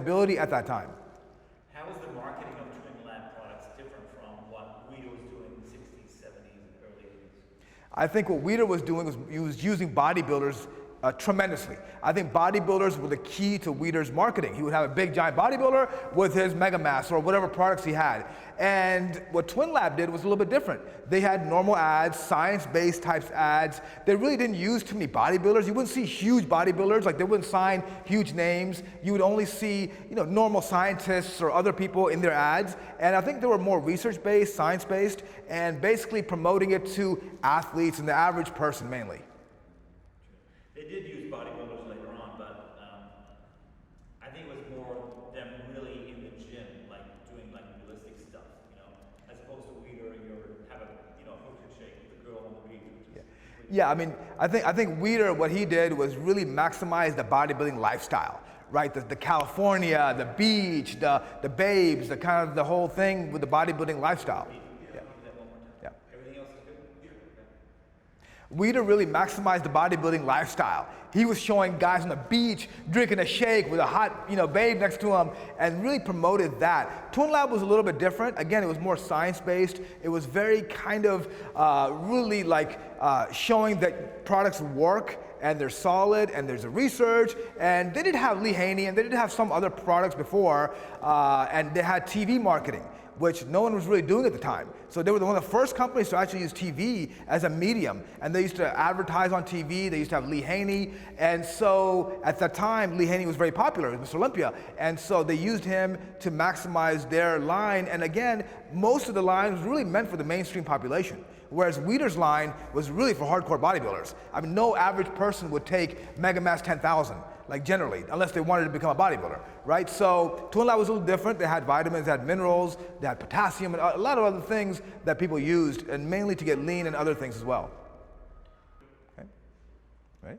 ability at that time. How is the marketing of Twin Lab products different from what Weider was doing in the 60s, 70s, and early 80s? I think what Weider was doing was he was using bodybuilders tremendously. I think bodybuilders were the key to Weider's marketing. He would have a big giant bodybuilder with his Mega Mass or whatever products he had. And what Twin Lab did was a little bit different. They had normal ads, science-based types ads. They really didn't use too many bodybuilders. You wouldn't see huge bodybuilders, like they wouldn't sign huge names. You would only see, normal scientists or other people in their ads. And I think they were more research-based, science-based, and basically promoting it to athletes and the average person mainly. They did use bodybuilders later on, but I think it was more them really in the gym, like doing like realistic stuff, as opposed to Weider, you have a hook and shake with the girl on the beach. Yeah, I mean, I think Weider, what he did was really maximize the bodybuilding lifestyle, right? The California, the beach, the babes, the kind of the whole thing with the bodybuilding lifestyle. Weider really maximized the bodybuilding lifestyle. He was showing guys on the beach drinking a shake with a hot, babe next to him, and really promoted that. Twin Lab was a little bit different. Again, it was more science-based. It was very kind of really like showing that products work and they're solid and there's a research. And they did have Lee Haney and they did have some other products before, and they had TV marketing, which no one was really doing at the time. So they were one of the first companies to actually use TV as a medium. And they used to advertise on TV. They used to have Lee Haney. And so at that time, Lee Haney was very popular, Mr. Olympia. And so they used him to maximize their line. And again, most of the line was really meant for the mainstream population. Whereas Weider's line was really for hardcore bodybuilders. I mean, no average person would take Mega Mass 10,000. Like generally, unless they wanted to become a bodybuilder, right? So Twin Lab was a little different. They had vitamins, they had minerals, they had potassium, and a lot of other things that people used, and mainly to get lean and other things as well. Okay, right?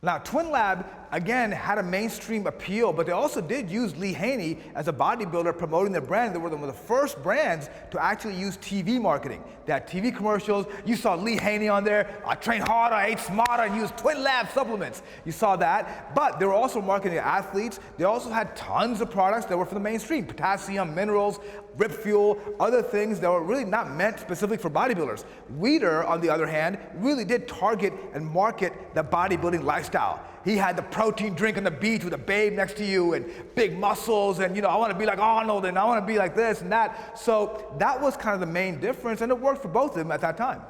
Now, Twin Lab, again, had a mainstream appeal, but they also did use Lee Haney as a bodybuilder promoting their brand. They were one of the first brands to actually use TV marketing. They had TV commercials. You saw Lee Haney on there. I train harder, I ate smarter, and used Twin Lab supplements. You saw that. But they were also marketing to athletes. They also had tons of products that were for the mainstream. Potassium, minerals, Rip Fuel, other things that were really not meant specifically for bodybuilders. Weider, on the other hand, really did target and market the bodybuilding lifestyle. He had the protein drink on the beach with a babe next to you and big muscles and, I want to be like Arnold and I want to be like this and that. So that was kind of the main difference, and it worked for both of them at that time.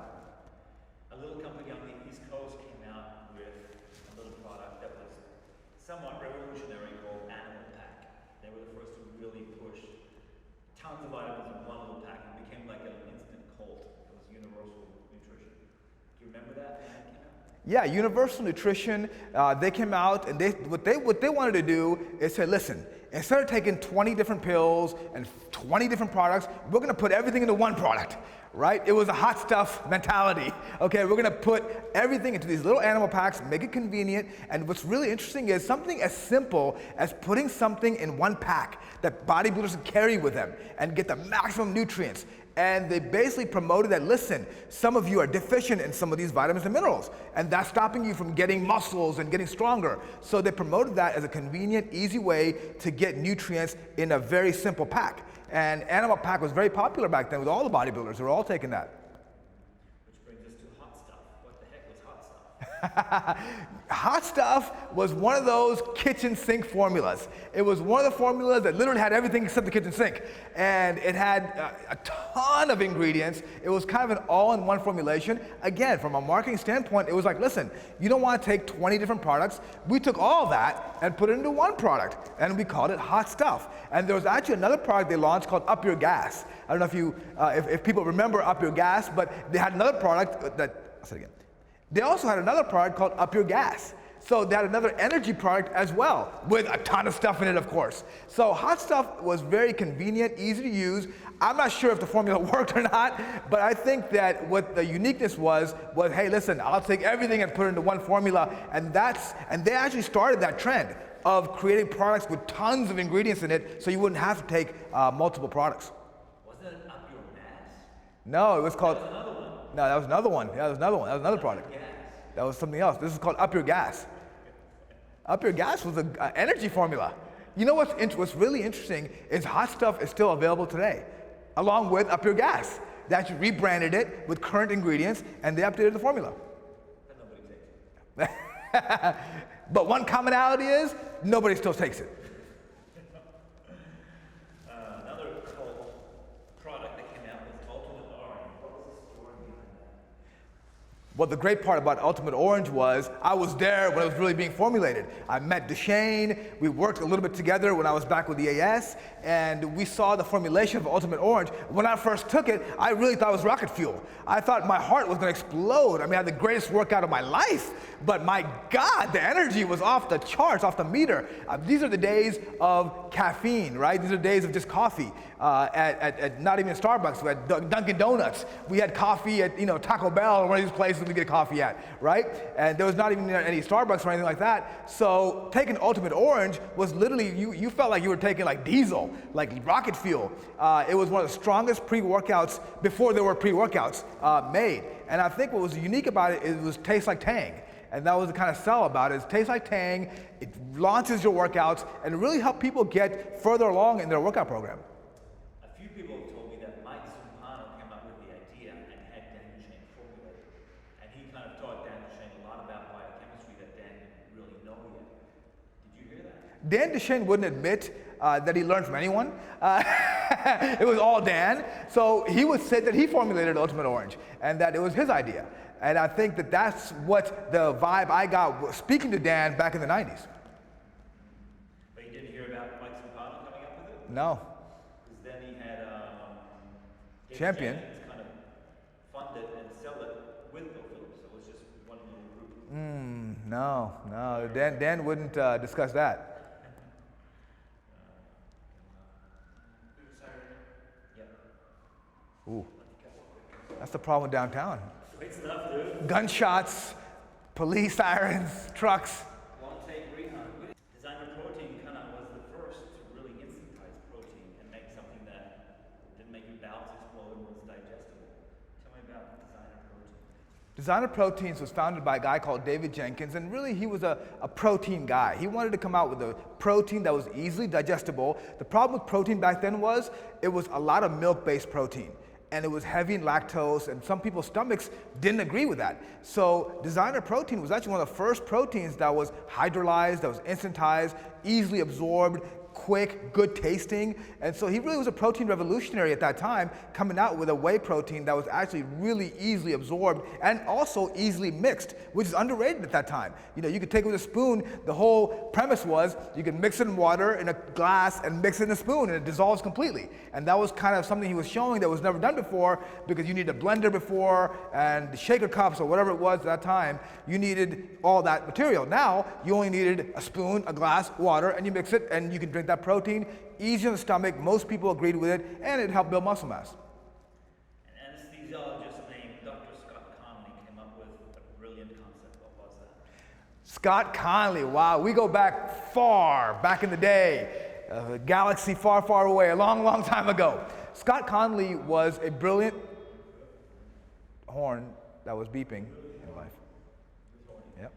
A little company on the East Coast came out with a little product that was somewhat revolutionary called Animal Pack. They were the first to really push tons of vitamins in one little pack. It became like an instant cult. It was Universal Nutrition. Do you remember that? Yeah, Universal Nutrition, they came out and what they wanted to do is say, listen, instead of taking 20 different pills and 20 different products, we're gonna put everything into one product, right? It was a hot stuff mentality. Okay, we're gonna put everything into these little animal packs, make it convenient, and what's really interesting is something as simple as putting something in one pack that bodybuilders can carry with them and get the maximum nutrients. And they basically promoted that, listen, some of you are deficient in some of these vitamins and minerals, and that's stopping you from getting muscles and getting stronger. So they promoted that as a convenient, easy way to get nutrients in a very simple pack. And Animal Pack was very popular back then with all the bodybuilders. They were all taking that. Which brings us to hot stuff. What the heck was hot stuff? Hot stuff was one of those kitchen sink formulas. It was one of the formulas that literally had everything except the kitchen sink. And it had a ton of ingredients. It was kind of an all-in-one formulation. Again, from a marketing standpoint, it was like, listen, you don't want to take 20 different products. We took all that and put it into one product, and we called it Hot Stuff. And there was actually another product they launched called Up Your Gas. I don't know if you, if people remember Up Your Gas, but they had another product that, I'll say it again. They also had another product called Up Your Gas. So they had another energy product as well, with a ton of stuff in it, of course. So Hot Stuff was very convenient, easy to use. I'm not sure if the formula worked or not, but I think that what the uniqueness was, hey, listen, I'll take everything and put it into one formula, and they actually started that trend of creating products with tons of ingredients in it, so you wouldn't have to take multiple products. Wasn't it Up Your Mass? No, it was called. That was another one. No, that was another one. Yeah, that was another one. That was another product. Gas. That was something else. This is called Up Your Gas. Up Your Gas was an energy formula. You know what's really interesting is Hot Stuff is still available today, along with Up Your Gas. They actually rebranded it with current ingredients, and they updated the formula. But nobody takes it. But one commonality is nobody still takes it. Another cult product that came out was Ultimate Orange. What was the story behind that? Well, the great part about Ultimate Orange was I was there when it was really being formulated. I met Deshane, we worked a little bit together when I was back with the AS, and we saw the formulation of Ultimate Orange. When I first took it, I really thought it was rocket fuel. I thought my heart was gonna explode. I mean, I had the greatest workout of my life, but my God, the energy was off the charts, off the meter. These are the days of caffeine, right? These are days of just coffee. At not even Starbucks, we had Dunkin' Donuts. We had coffee at Taco Bell or one of these places we get coffee at, right? And there was not even any Starbucks or anything like that. So taking Ultimate Orange was literally, you felt like you were taking like diesel, like rocket fuel. It was one of the strongest pre-workouts before there were pre-workouts made. And I think what was unique about it, it was taste like Tang. And that was the kind of sell about it. It tastes like Tang, it launches your workouts, and it really helped people get further along in their workout program. A few people have told me that Mike Zumpano came up with the idea and had Dan Deshane formulate it. And he kind of taught Dan Deshane a lot about biochemistry that Dan didn't really know yet. Did you hear that? Dan Deshane wouldn't admit that he learned from anyone. It was all Dan. So he would say that he formulated Ultimate Orange and that it was his idea. And I think that that's what the vibe I got speaking to Dan back in the 90s. But you didn't hear about Mike Zumpano coming up with it? No. Because then he had David Champion. Jenkins kind of fund it and sell it with Bill Phillips. So it was just one little group. No. Dan wouldn't discuss that. Ooh, that's the problem with downtown. Great stuff, dude. Gunshots, police sirens, trucks. One take Rehan. Designer Protein kind of was the first to really instantize protein and make something that didn't make your bowels explode and was digestible. Tell me about Designer Protein. Designer Proteins was founded by a guy called David Jenkins, and really he was a protein guy. He wanted to come out with a protein that was easily digestible. The problem with protein back then was it was a lot of milk-based protein. And it was heavy in lactose, and some people's stomachs didn't agree with that. So Designer Protein was actually one of the first proteins that was hydrolyzed, that was instantized, easily absorbed, quick, good tasting. And so he really was a protein revolutionary at that time, coming out with a whey protein that was actually really easily absorbed and also easily mixed, which is underrated at that time. You could take it with a spoon. The whole premise was you could mix it in water in a glass and mix it in a spoon, and it dissolves completely. And that was kind of something he was showing that was never done before, because you needed a blender before and the shaker cups or whatever it was at that time. You needed all that material. Now you only needed a spoon, a glass, water, and you mix it and you can drink that protein, easy on the stomach. Most people agreed with it, and it helped build muscle mass. An anesthesiologist named Dr. Scott Conley came up with a brilliant concept. What was that? Scott Conley, wow, we go back far, back in the day, a galaxy far, far away, a long, long time ago. Scott Conley was a brilliant horn that was beeping in life. Yep.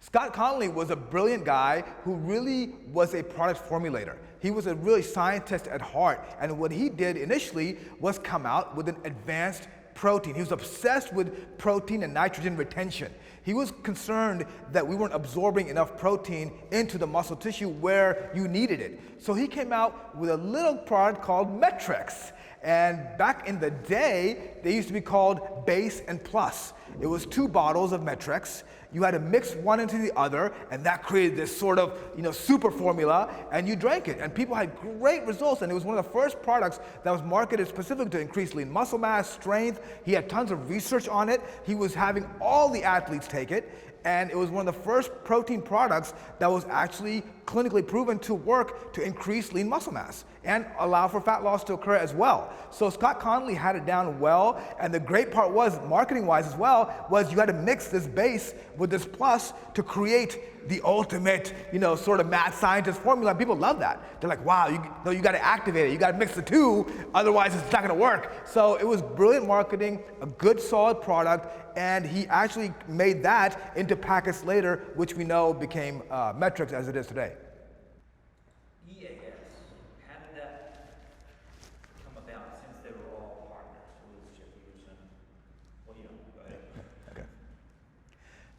Scott Conley was a brilliant guy who really was a product formulator. He was a really scientist at heart, and what he did initially was come out with an advanced protein. He was obsessed with protein and nitrogen retention. He was concerned that we weren't absorbing enough protein into the muscle tissue where you needed it. So he came out with a little product called Metrex. And back in the day, they used to be called Base and Plus. It was 2 bottles of Metrex. You had to mix one into the other, and that created this sort of, super formula, and you drank it. And people had great results, and it was one of the first products that was marketed specifically to increase lean muscle mass, strength. He had tons of research on it. He was having all the athletes take it, and it was one of the first protein products that was actually clinically proven to work to increase lean muscle mass and allow for fat loss to occur as well. So Scott Conley had it down well, and the great part was, marketing-wise as well, was you had to mix this base with this plus to create the ultimate, sort of mad scientist formula. People love that. They're like, wow, you got to activate it. You got to mix the two, otherwise it's not going to work. So it was brilliant marketing, a good solid product, and he actually made that into packets later, which we know became Metrex as it is today.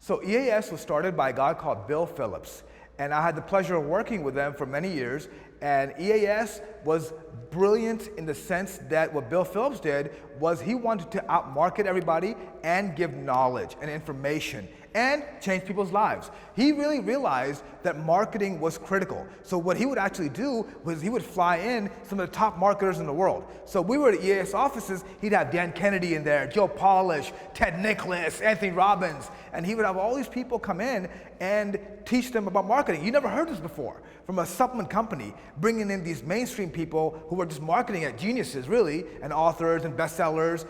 So EAS was started by a guy called Bill Phillips, and I had the pleasure of working with them for many years, and EAS was brilliant in the sense that what Bill Phillips did was he wanted to outmarket everybody and give knowledge and information and change people's lives. He really realized that marketing was critical. So what he would actually do was he would fly in some of the top marketers in the world. So we were at EAS offices, he'd have Dan Kennedy in there, Joe Polish, Ted Nicholas, Anthony Robbins, and he would have all these people come in and teach them about marketing. You never heard this before. From a supplement company, bringing in these mainstream people who were just marketing at geniuses, really, and authors and bestsellers.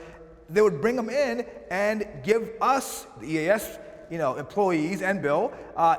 They would bring them in and give us, the EAS employees and Bill,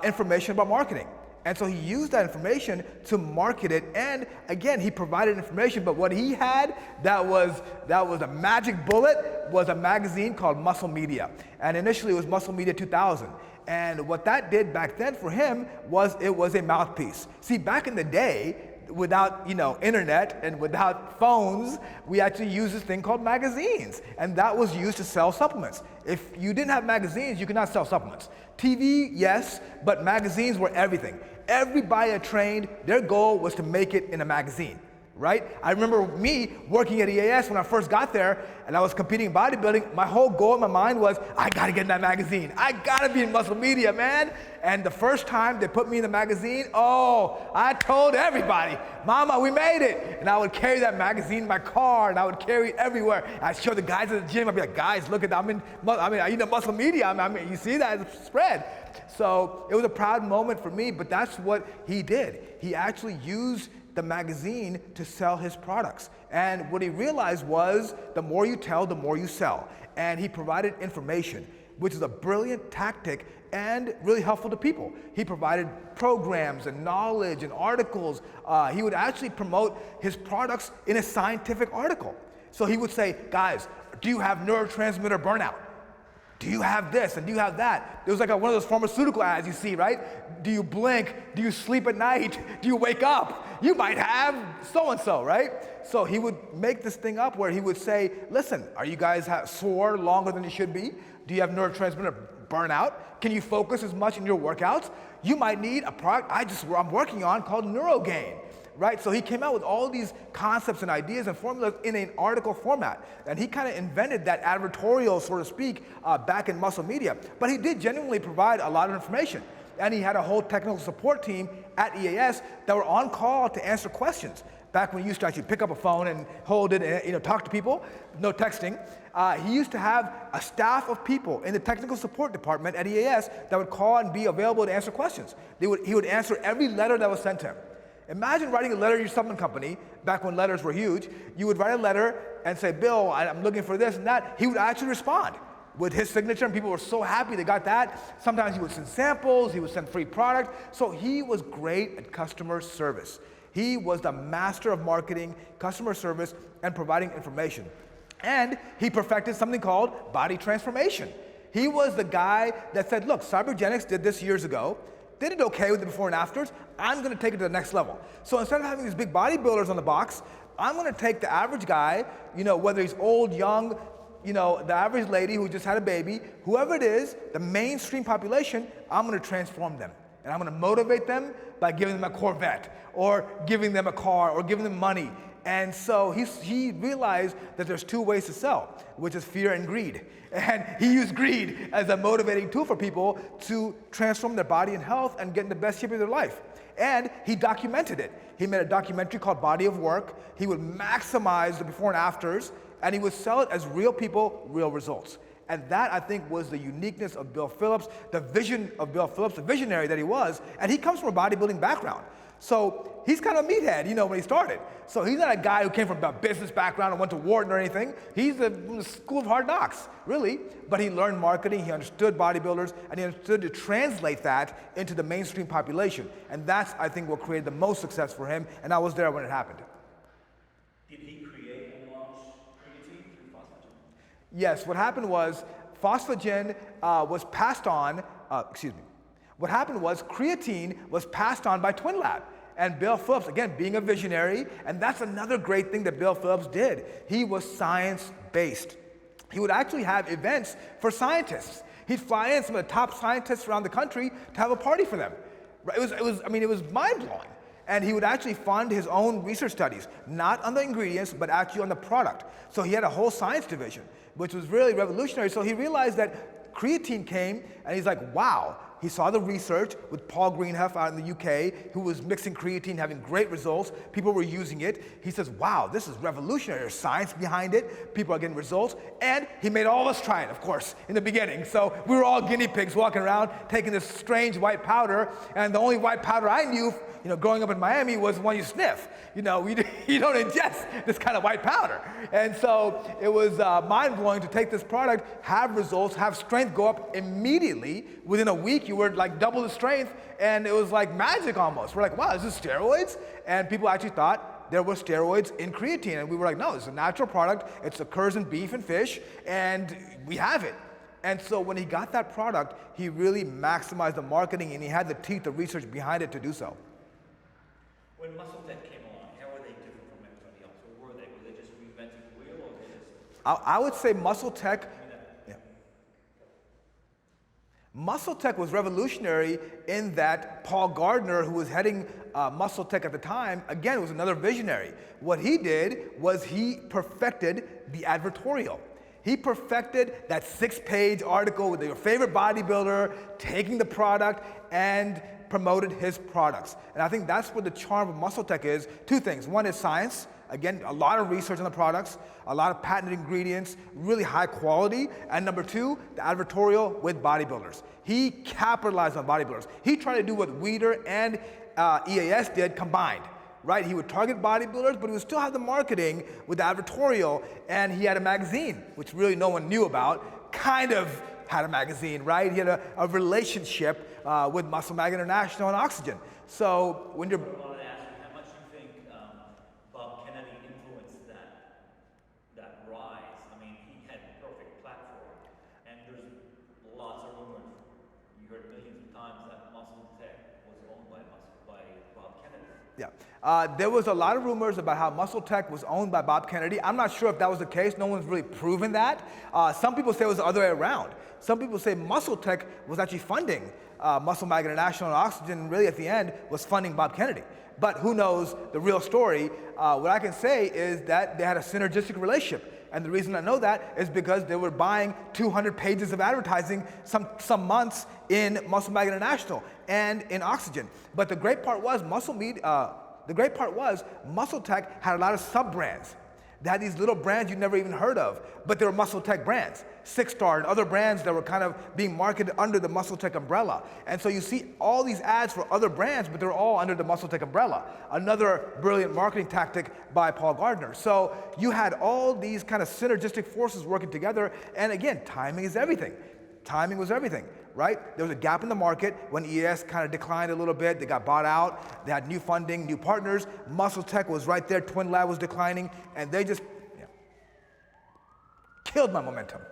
information about marketing. And so he used that information to market it, and again, he provided information, but what he had that was a magic bullet was a magazine called Muscle Media. And initially it was Muscle Media 2000. And what that did back then for him was it was a mouthpiece. See, back in the day, without internet and without phones, we actually used this thing called magazines, and that was used to sell supplements. If you didn't have magazines, you could not sell supplements. TV, yes, but magazines were everything. Everybody that trained, their goal was to make it in a magazine, right? I remember me working at EAS when I first got there, and I was competing in bodybuilding. My whole goal in my mind was, I gotta get in that magazine. I gotta be in Muscle Media, man. And the first time they put me in the magazine, I told everybody, Mama, we made it. And I would carry that magazine in my car, and I would carry it everywhere. I'd show the guys at the gym. I'd be like, guys, look at that. Muscle Media. You see that? It's spread. So it was a proud moment for me, but that's what he did. He actually used the magazine to sell his products. And what he realized was the more you tell, the more you sell. And he provided information, which is a brilliant tactic and really helpful to people. He provided programs and knowledge and articles. He would actually promote his products in a scientific article. So he would say, guys, do you have neurotransmitter burnout? Do you have this and do you have that? It was like one of those pharmaceutical ads you see, right? Do you blink? Do you sleep at night? Do you wake up? You might have so-and-so, right? So he would make this thing up where he would say, listen, are you guys sore longer than you should be? Do you have neurotransmitter burnout? Can you focus as much in your workouts? You might need a product I'm working on called NeuroGain. Right? So he came out with all these concepts and ideas and formulas in an article format. And he kind of invented that advertorial, so to speak, back in Muscle Media. But he did genuinely provide a lot of information. And he had a whole technical support team at EAS that were on call to answer questions. Back when you used to actually pick up a phone and hold it and talk to people, no texting. He used to have a staff of people in the technical support department at EAS that would call and be available to answer questions. He would answer every letter that was sent to him. Imagine writing a letter to your supplement company, back when letters were huge. You would write a letter and say, Bill, I'm looking for this and that. He would actually respond with his signature, and people were so happy they got that. Sometimes he would send samples, he would send free product. So he was great at customer service. He was the master of marketing, customer service, and providing information. And he perfected something called body transformation. He was the guy that said, look, Cybergenics did this years ago. They did okay with the before and afters. I'm gonna take it to the next level. So instead of having these big bodybuilders on the box, I'm gonna take the average guy, whether he's old, young, the average lady who just had a baby, whoever it is, the mainstream population, I'm gonna transform them. And I'm gonna motivate them by giving them a Corvette, or giving them a car, or giving them money. And so he realized that there's two ways to sell, which is fear and greed. And he used greed as a motivating tool for people to transform their body and health and get in the best shape of their life. And he documented it. He made a documentary called Body of Work. He would maximize the before and afters, and he would sell it as real people, real results. And that, I think, was the uniqueness of Bill Phillips, the vision of Bill Phillips, the visionary that he was. And he comes from a bodybuilding background. So he's kind of a meathead, when he started. So he's not a guy who came from a business background and went to Wharton or anything. He's the school of hard knocks, really. But he learned marketing, he understood bodybuilders, and he understood to translate that into the mainstream population. And that's, I think, what created the most success for him. And I was there when it happened. Did he create and launch creatine through phosphagen? Yes, what happened was phosphagen was passed on, What happened was creatine was passed on by Twinlab. And Bill Phillips, again, being a visionary, and that's another great thing that Bill Phillips did. He was science-based. He would actually have events for scientists. He'd fly in some of the top scientists around the country to have a party for them. Right? It was mind-blowing. And he would actually fund his own research studies, not on the ingredients, but actually on the product. So he had a whole science division, which was really revolutionary. So he realized that creatine came, and he's like, wow. He saw the research with Paul Greenhuff out in the UK, who was mixing creatine, having great results. People were using it. He says, wow, this is revolutionary. There's science behind it. People are getting results. And he made all of us try it, of course, in the beginning. So we were all guinea pigs walking around taking this strange white powder. And the only white powder I knew, growing up in Miami was the one you sniff. You don't ingest this kind of white powder. And so it was mind-blowing to take this product, have results, have strength go up immediately. Within a week, you were like double the strength, and it was like magic almost. We're like, wow, is this steroids? And people actually thought there were steroids in creatine. And we were like, no, it's a natural product. It occurs in beef and fish, and we have it. And so when he got that product, he really maximized the marketing, and he had the teeth, the research behind it to do so. When Muscle Tech came along, how were they different from everybody else? Or were they? Were they just reinventing the wheel, or they just... I would say Muscle Tech... Muscle Tech was revolutionary in that Paul Gardner, who was heading Muscle Tech at the time, again, was another visionary. What he did was he perfected the advertorial. He perfected that 6-page article with your favorite bodybuilder, taking the product and promoted his products. And I think that's what the charm of Muscle Tech is. Two things. One is science. Again, a lot of research on the products, a lot of patented ingredients, really high quality. And number two, the advertorial with bodybuilders. He capitalized on bodybuilders. He tried to do what Weider and EAS did combined, right? He would target bodybuilders, but he would still have the marketing with the advertorial. And he had a magazine, which really no one knew about, kind of had a magazine, right? He had a relationship with Muscle Mag International and Oxygen. So when you're... there was a lot of rumors about how Muscle Tech was owned by Bob Kennedy. I'm not sure if that was the case. No one's really proven that. Some people say it was the other way around. Some people say Muscle Tech was actually funding Muscle Mag International and Oxygen, and really at the end was funding Bob Kennedy. But who knows the real story? What I can say is that they had a synergistic relationship. And the reason I know that is because they were buying 200 pages of advertising some months in Muscle Mag International and in Oxygen. But the great part was Muscle Tech had a lot of sub-brands. They had these little brands you'd never even heard of, but they were Muscle Tech brands. Six Star and other brands that were kind of being marketed under the Muscle Tech umbrella. And so you see all these ads for other brands, but they're all under the Muscle Tech umbrella. Another brilliant marketing tactic by Paul Gardner. So you had all these kind of synergistic forces working together, and again, timing is everything. Timing was everything, right? There was a gap in the market when EAS kind of declined a little bit. They got bought out. They had new funding, new partners. Muscle Tech was right there. Twin Lab was declining, and they just killed my momentum.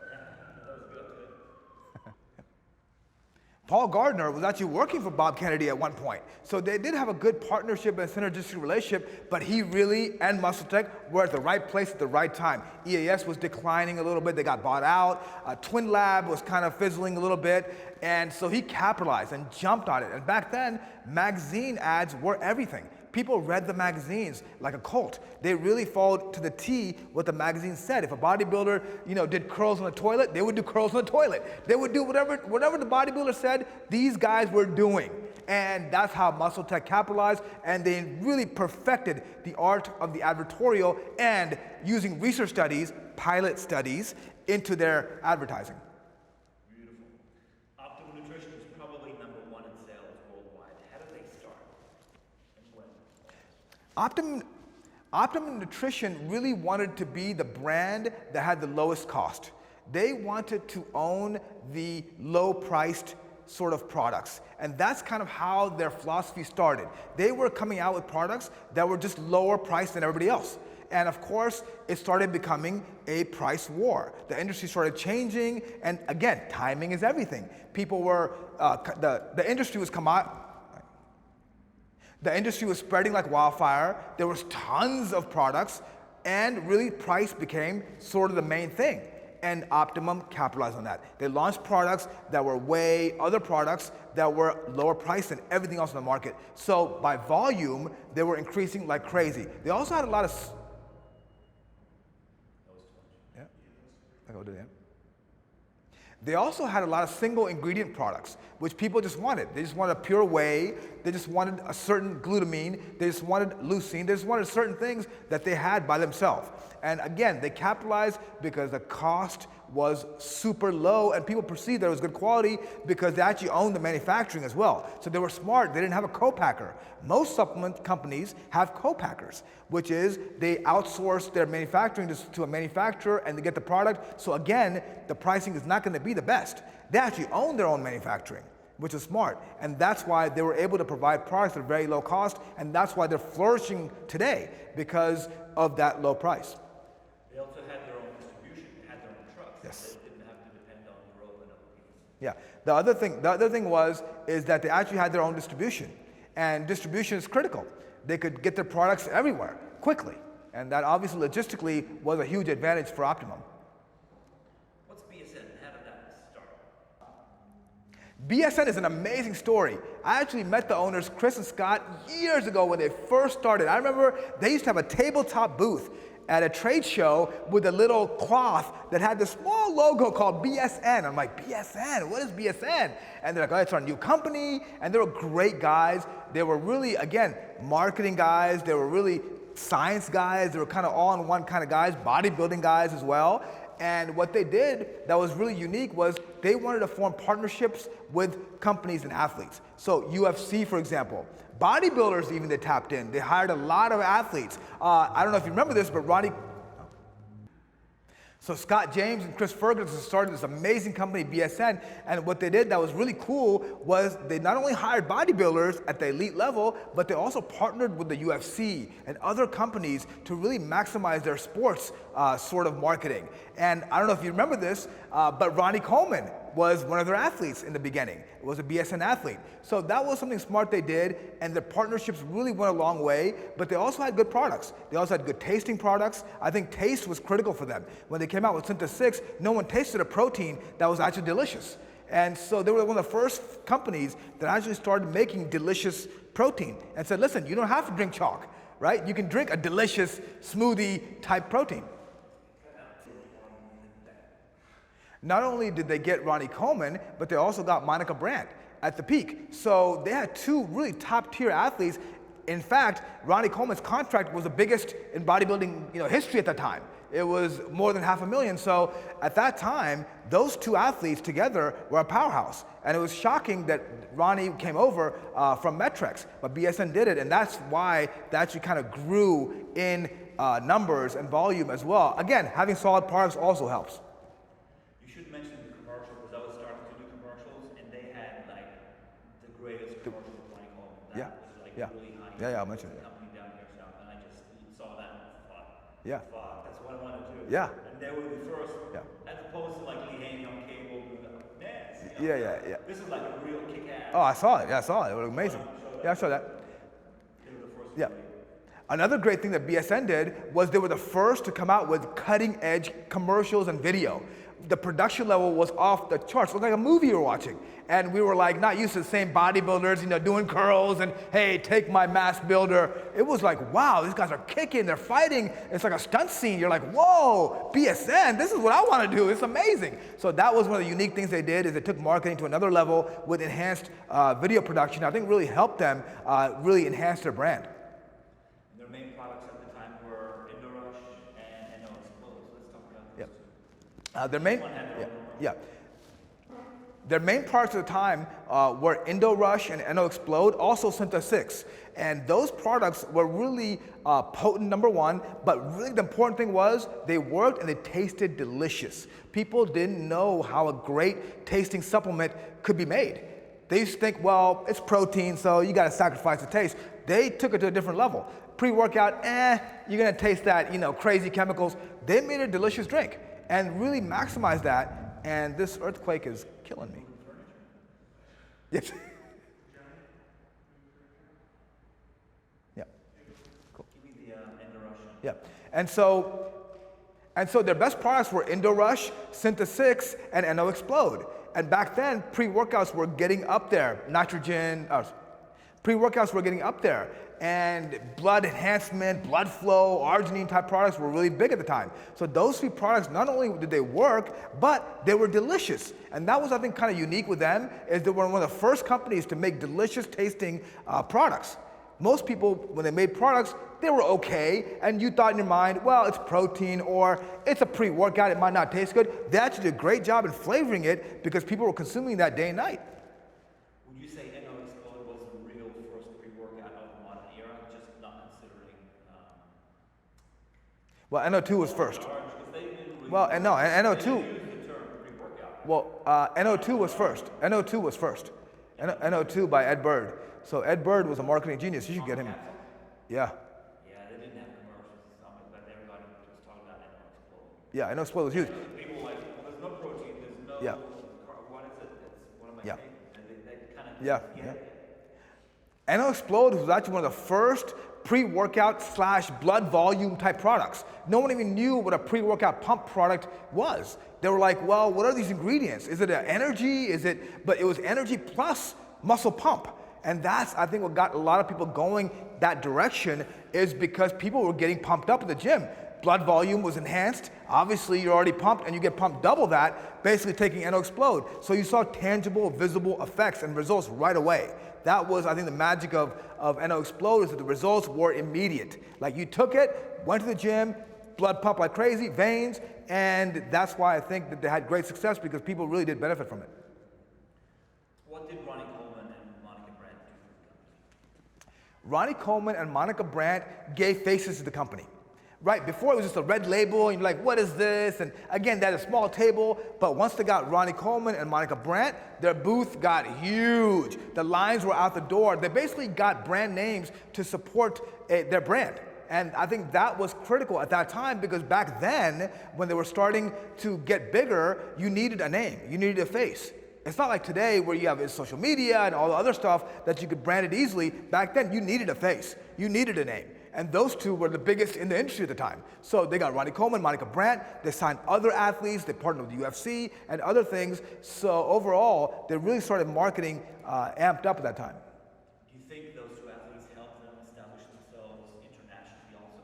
Paul Gardner was actually working for Bob Kennedy at one point. So they did have a good partnership and synergistic relationship, but he really and Muscle Tech were at the right place at the right time. EAS was declining a little bit. They got bought out. Twin Lab was kind of fizzling a little bit. And so he capitalized and jumped on it. And back then, magazine ads were everything. People read the magazines like a cult. They really followed to the T what the magazine said. If a bodybuilder, did curls on the toilet, they would do curls on the toilet. They would do whatever the bodybuilder said, these guys were doing. And that's how Muscle Tech capitalized, and they really perfected the art of the advertorial and using research studies, pilot studies, into their advertising. Optimum Nutrition really wanted to be the brand that had the lowest cost. They wanted to own the low-priced sort of products. And that's kind of how their philosophy started. They were coming out with products that were just lower priced than everybody else. And of course, it started becoming a price war. The industry started changing, and again, timing is everything. People were, the industry was The industry was spreading like wildfire. There was tons of products, and really price became sort of the main thing. And Optimum capitalized on that. They launched products that were other products that were lower priced than everything else in the market. So by volume, they were increasing like crazy. They also had a lot of, yeah, I go do that. They also had a lot of single ingredient products, which people just wanted. They just wanted a pure whey, they just wanted a certain glutamine, they just wanted leucine, they just wanted certain things that they had by themselves. And again, they capitalized because the cost was super low and people perceived that it was good quality because they actually owned the manufacturing as well. So they were smart, they didn't have a co-packer. Most supplement companies have co-packers, which is they outsource their manufacturing to a manufacturer and they get the product. So again, the pricing is not going to be the best. They actually own their own manufacturing, which is smart. And that's why they were able to provide products at very low cost, and that's why they're flourishing today because of that low price. They also had their own distribution, they had their own trucks. Yes. They didn't have to depend on growth and other people. Yeah. The other thing is that they actually had their own distribution, and distribution is critical. They could get their products everywhere quickly, and that obviously logistically was a huge advantage for Optimum. What's BSN? How did that start? BSN is an amazing story. I actually met the owners, Chris and Scott, years ago when they first started. I remember they used to have a tabletop booth at a trade show with a little cloth that had this small logo called BSN. I'm like, BSN? What is BSN? And they're like, oh, it's our new company. And they were great guys. They were really, again, marketing guys. They were really science guys. They were kind of all-in-one kind of guys, bodybuilding guys as well. And what they did that was really unique was they wanted to form partnerships with companies and athletes. So UFC, for example, bodybuilders even they tapped in. They hired a lot of athletes. I don't know if you remember this, but So Scott James and Chris Ferguson started this amazing company, BSN, and what they did that was really cool was they not only hired bodybuilders at the elite level, but they also partnered with the UFC and other companies to really maximize their sports sort of marketing. And I don't know if you remember this, but Ronnie Coleman was one of their athletes in the beginning. It was a BSN athlete. So that was something smart they did, and the partnerships really went a long way, but they also had good products. They also had good tasting products. I think taste was critical for them. When they came out with Synthesis 6, no one tasted a protein that was actually delicious. And so they were one of the first companies that actually started making delicious protein and said, listen, you don't have to drink chalk, right? You can drink a delicious smoothie type protein. Not only did they get Ronnie Coleman, but they also got Monica Brandt at the peak. So they had two really top tier athletes. In fact, Ronnie Coleman's contract was the biggest in bodybuilding history at that time. It was more than $500,000. So at that time, those two athletes together were a powerhouse. And it was shocking that Ronnie came over from Metrex, but BSN did it. And that's why that actually kind of grew in numbers and volume as well. Again, having solid products also helps. You should mention the commercial because I was starting to do commercials and they had like the greatest commercial with Ronnie Coleman. That was like really high. Yeah, I'll mention it. Company down here, so, and I just saw that and thought, Yeah. fuck, that's what I want to do. Yeah. And they were the first, as opposed to like Lee Haney on cable doing the dance. Yeah. This is like a real kick-ass. Oh, I saw it. Yeah, I saw it. It was amazing. Yeah, I saw that. They were the first. Yeah. Another great thing that BSN did was they were the first to come out with cutting-edge commercials and video. The production level was off the charts. It looked like a movie you were watching. And we were like not used to the same bodybuilders, doing curls and, hey, take my mass builder. It was like, wow, these guys are kicking, they're fighting. It's like a stunt scene. You're like, whoa, BSN, this is what I want to do. It's amazing. So that was one of the unique things they did is they took marketing to another level with enhanced video production. I think really helped them really enhance their brand. Their main products at the time were Indorush and Explode. Let's talk about this. Their main products at the time were Indorush and Explode, also Synthesis 6. And those products were really potent, number one, but really the important thing was they worked and they tasted delicious. People didn't know how a great tasting supplement could be made. They used to think, well, it's protein, so you gotta sacrifice the taste. They took it to a different level. Pre-workout, you're gonna taste that, crazy chemicals. They made a delicious drink and really maximized that, and this earthquake is killing me. Yes. Yeah. Cool. Give me the Indorush. Yeah. And so And so their best products were Indorush, Synth6, and NO Explode. And back then, pre-workouts were getting up there. Pre-workouts were getting up there. And blood enhancement, blood flow, arginine type products were really big at the time. So those three products, not only did they work, but they were delicious. And that was, I think, kind of unique with them, is they were one of the first companies to make delicious tasting products. Most people, when they made products, they were okay, and you thought in your mind, well, it's protein, or it's a pre-workout, it might not taste good. They actually did a great job in flavoring it because people were consuming that day and night. Would you say NO Explode was the real first pre-workout of the modern era, just not considering... Well, NO2 was first. Well, and no, NO2... Well, NO2 was first. NO2 was first. NO2 by Ed Bird. So Ed Bird was a marketing genius. You should get him. Yeah. Yeah, they didn't have commercials and stuff, but everybody was talking about NO Explode. Yeah, NO Explode was huge. People were like, well, there's no protein, there's no... Yeah. What is it? It's one of my Yeah. favorites. And they kind of... Yeah. NO Explode was actually one of the first pre-workout / blood volume type products. No one even knew what a pre-workout pump product was. They were like, well, what are these ingredients? Is it an energy? But it was energy plus muscle pump. And that's, I think, what got a lot of people going that direction, is because people were getting pumped up at the gym. Blood volume was enhanced. Obviously, you're already pumped, and you get pumped double that, basically taking NO Explode. So you saw tangible, visible effects and results right away. That was, I think, the magic of NO Explode, is that the results were immediate. Like, you took it, went to the gym, blood pumped like crazy, veins, and that's why I think that they had great success, because people really did benefit from it. What did Ronnie Coleman and Monica Brandt do for the company? Ronnie Coleman and Monica Brandt gave faces to the company. Right, before it was just a red label, and you're like, what is this? And again, they had a small table, but once they got Ronnie Coleman and Monica Brandt, their booth got huge. The lines were out the door. They basically got brand names to support their brand. And I think that was critical at that time, because back then, when they were starting to get bigger, you needed a name, you needed a face. It's not like today where you have social media and all the other stuff that you could brand it easily. Back then, you needed a face, you needed a name. And those two were the biggest in the industry at the time. So they got Ronnie Coleman, Monica Brandt, they signed other athletes, they partnered with the UFC and other things. So overall, they really started marketing amped up at that time. Do you think those two athletes helped them establish themselves internationally also?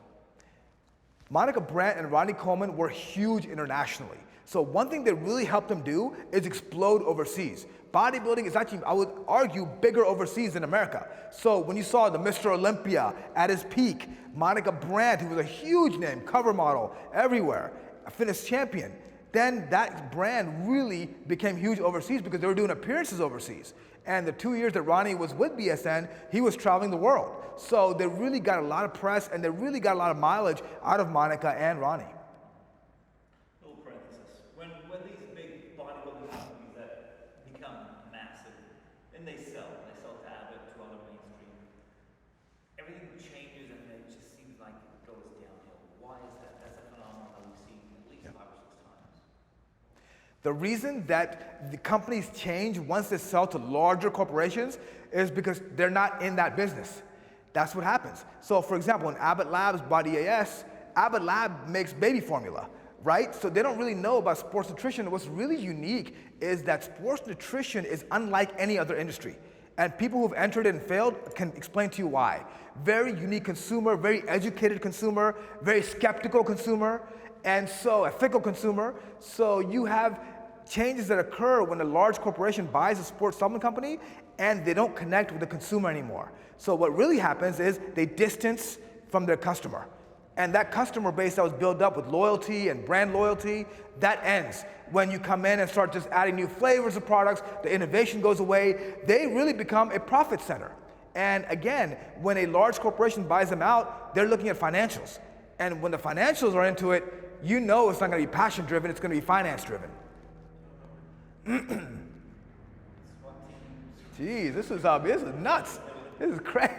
Monica Brandt and Ronnie Coleman were huge internationally. So one thing that really helped them do is explode overseas. Bodybuilding is actually, I would argue, bigger overseas than America. So when you saw the Mr. Olympia at his peak, Monica Brandt, who was a huge name, cover model everywhere, a fitness champion, then that brand really became huge overseas because they were doing appearances overseas. And the 2 years that Ronnie was with BSN, he was traveling the world. So they really got a lot of press, and they really got a lot of mileage out of Monica and Ronnie. They sell to Abbott, to other mainstream. Everything changes, and it just seems like it goes downhill. Why is that? That's a phenomenon that we've seen at least 5 or 6 times. The reason that the companies change once they sell to larger corporations is because they're not in that business. That's what happens. So for example, when Abbott Labs bought EAS, Abbott Lab makes baby formula. Right? So they don't really know about sports nutrition. What's really unique is that sports nutrition is unlike any other industry. And people who've entered it and failed can explain to you why. Very unique consumer, very educated consumer, very skeptical consumer, and so a fickle consumer. So you have changes that occur when a large corporation buys a sports supplement company and they don't connect with the consumer anymore. So what really happens is they distance from their customer. And that customer base that was built up with loyalty and brand loyalty, that ends. When you come in and start just adding new flavors of products, the innovation goes away, they really become a profit center. And again, when a large corporation buys them out, they're looking at financials. And when the financials are into it, you know it's not gonna be passion driven, it's gonna be finance driven. Jeez, this is nuts. This is crazy.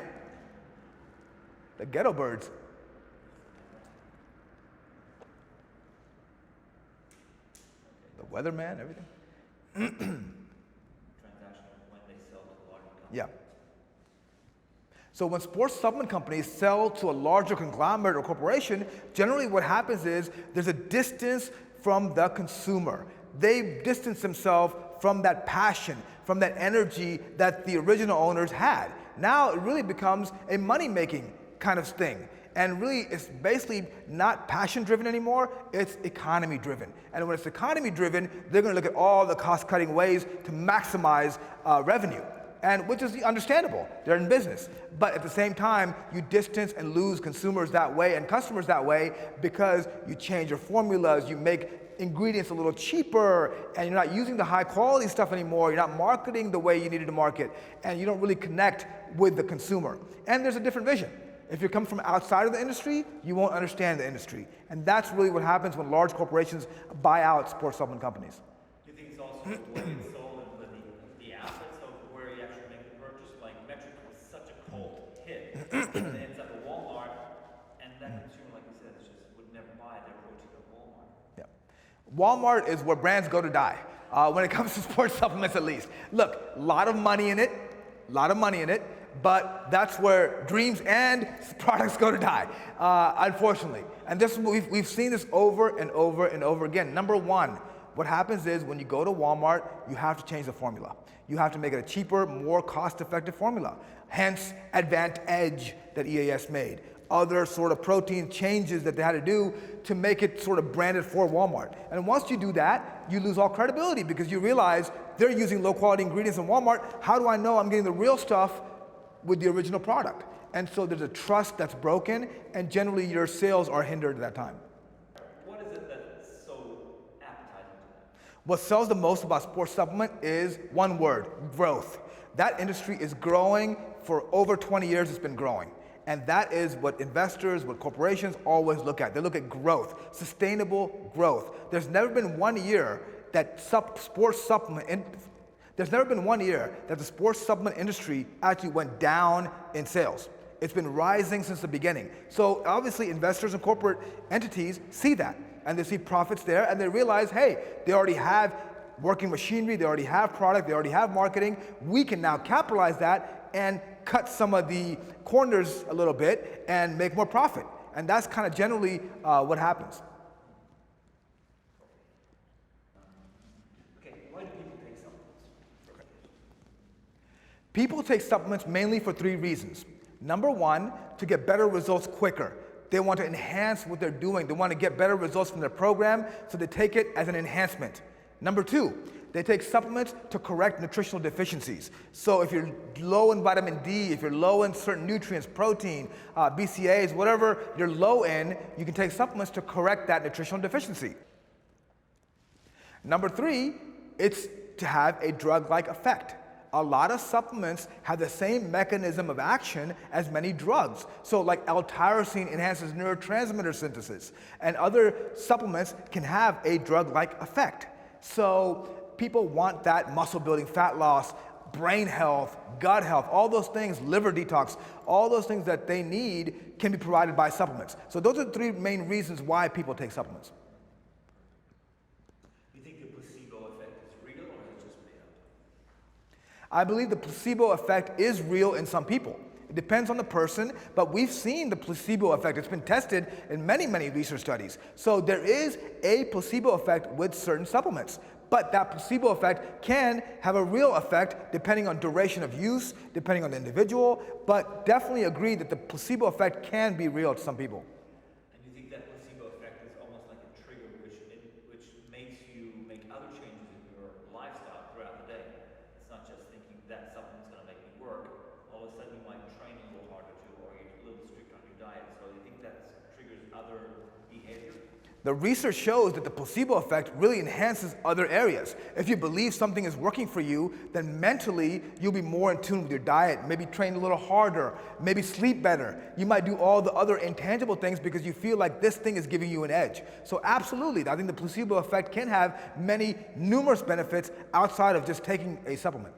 The ghetto birds. Weatherman, everything. Transactional when they sell to larger companies. Yeah. So when sports supplement companies sell to a larger conglomerate or corporation, generally what happens is there's a distance from the consumer. They distance themselves from that passion, from that energy that the original owners had. Now it really becomes a money-making kind of thing. And really, it's basically not passion-driven anymore, it's economy-driven. And when it's economy-driven, they're gonna look at all the cost-cutting ways to maximize revenue, and which is understandable, they're in business. But at the same time, you distance and lose consumers that way and customers that way because you change your formulas, you make ingredients a little cheaper, and you're not using the high-quality stuff anymore, you're not marketing the way you needed to market, and you don't really connect with the consumer. And there's a different vision. If you come from outside of the industry, you won't understand the industry. And that's really what happens when large corporations buy out sports supplement companies. Do you think it's also the way it's sold and the assets of where you actually make the purchase? Like Metric was such a cult hit, and it ends up at Walmart, and that consumer, like you said, just would never buy it. They're going to go to Walmart. Yeah. Walmart is where brands go to die, when it comes to sports supplements at least. Look, a lot of money in it, but that's where dreams and products go to die, unfortunately. And this, we've seen this over and over and over again. Number one, what happens is when you go to Walmart, you have to change the formula. You have to make it a cheaper, more cost-effective formula. Hence, Advantage that EAS made. Other sort of protein changes that they had to do to make it sort of branded for Walmart. And once you do that, you lose all credibility because you realize they're using low-quality ingredients in Walmart. How do I know I'm getting the real stuff with the original product? And so there's a trust that's broken, and generally your sales are hindered at that time. What is it that's so appetizing to them? What sells the most about sports supplement is one word: growth. That industry is growing. For over 20 years it's been growing. And that is what investors, what corporations always look at. They look at growth, sustainable growth. There's never been one year that There's never been one year that the sports supplement industry actually went down in sales. It's been rising since the beginning. So obviously investors and corporate entities see that, and they see profits there, and they realize, hey, they already have working machinery, they already have product, they already have marketing. We can now capitalize that and cut some of the corners a little bit and make more profit. And that's kind of generally what happens. People take supplements mainly for three reasons. Number one, to get better results quicker. They want to enhance what they're doing. They want to get better results from their program, so they take it as an enhancement. Number two, they take supplements to correct nutritional deficiencies. So if you're low in vitamin D, if you're low in certain nutrients, protein, BCAAs, whatever you're low in, you can take supplements to correct that nutritional deficiency. Number three, it's to have a drug-like effect. A lot of supplements have the same mechanism of action as many drugs. So like L-tyrosine enhances neurotransmitter synthesis, and other supplements can have a drug-like effect. So people want that muscle building, fat loss, brain health, gut health, all those things, liver detox, all those things that they need can be provided by supplements. So those are the three main reasons why people take supplements. I believe the placebo effect is real in some people. It depends on the person, but we've seen the placebo effect. It's been tested in many, many research studies. So there is a placebo effect with certain supplements, but that placebo effect can have a real effect depending on duration of use, depending on the individual, but definitely agree that the placebo effect can be real to some people. And you think that placebo effect is almost like a trigger which makes you make other changes in your lifestyle throughout the day? It's not just thinking that supplement's going to make me work. All of a sudden you might train a little harder too, or you're a little stricter on your diet. So you think that triggers other behavior? The research shows that the placebo effect really enhances other areas. If you believe something is working for you, then mentally you'll be more in tune with your diet, maybe train a little harder, maybe sleep better. You might do all the other intangible things because you feel like this thing is giving you an edge. So absolutely, I think the placebo effect can have many numerous benefits outside of just taking a supplement.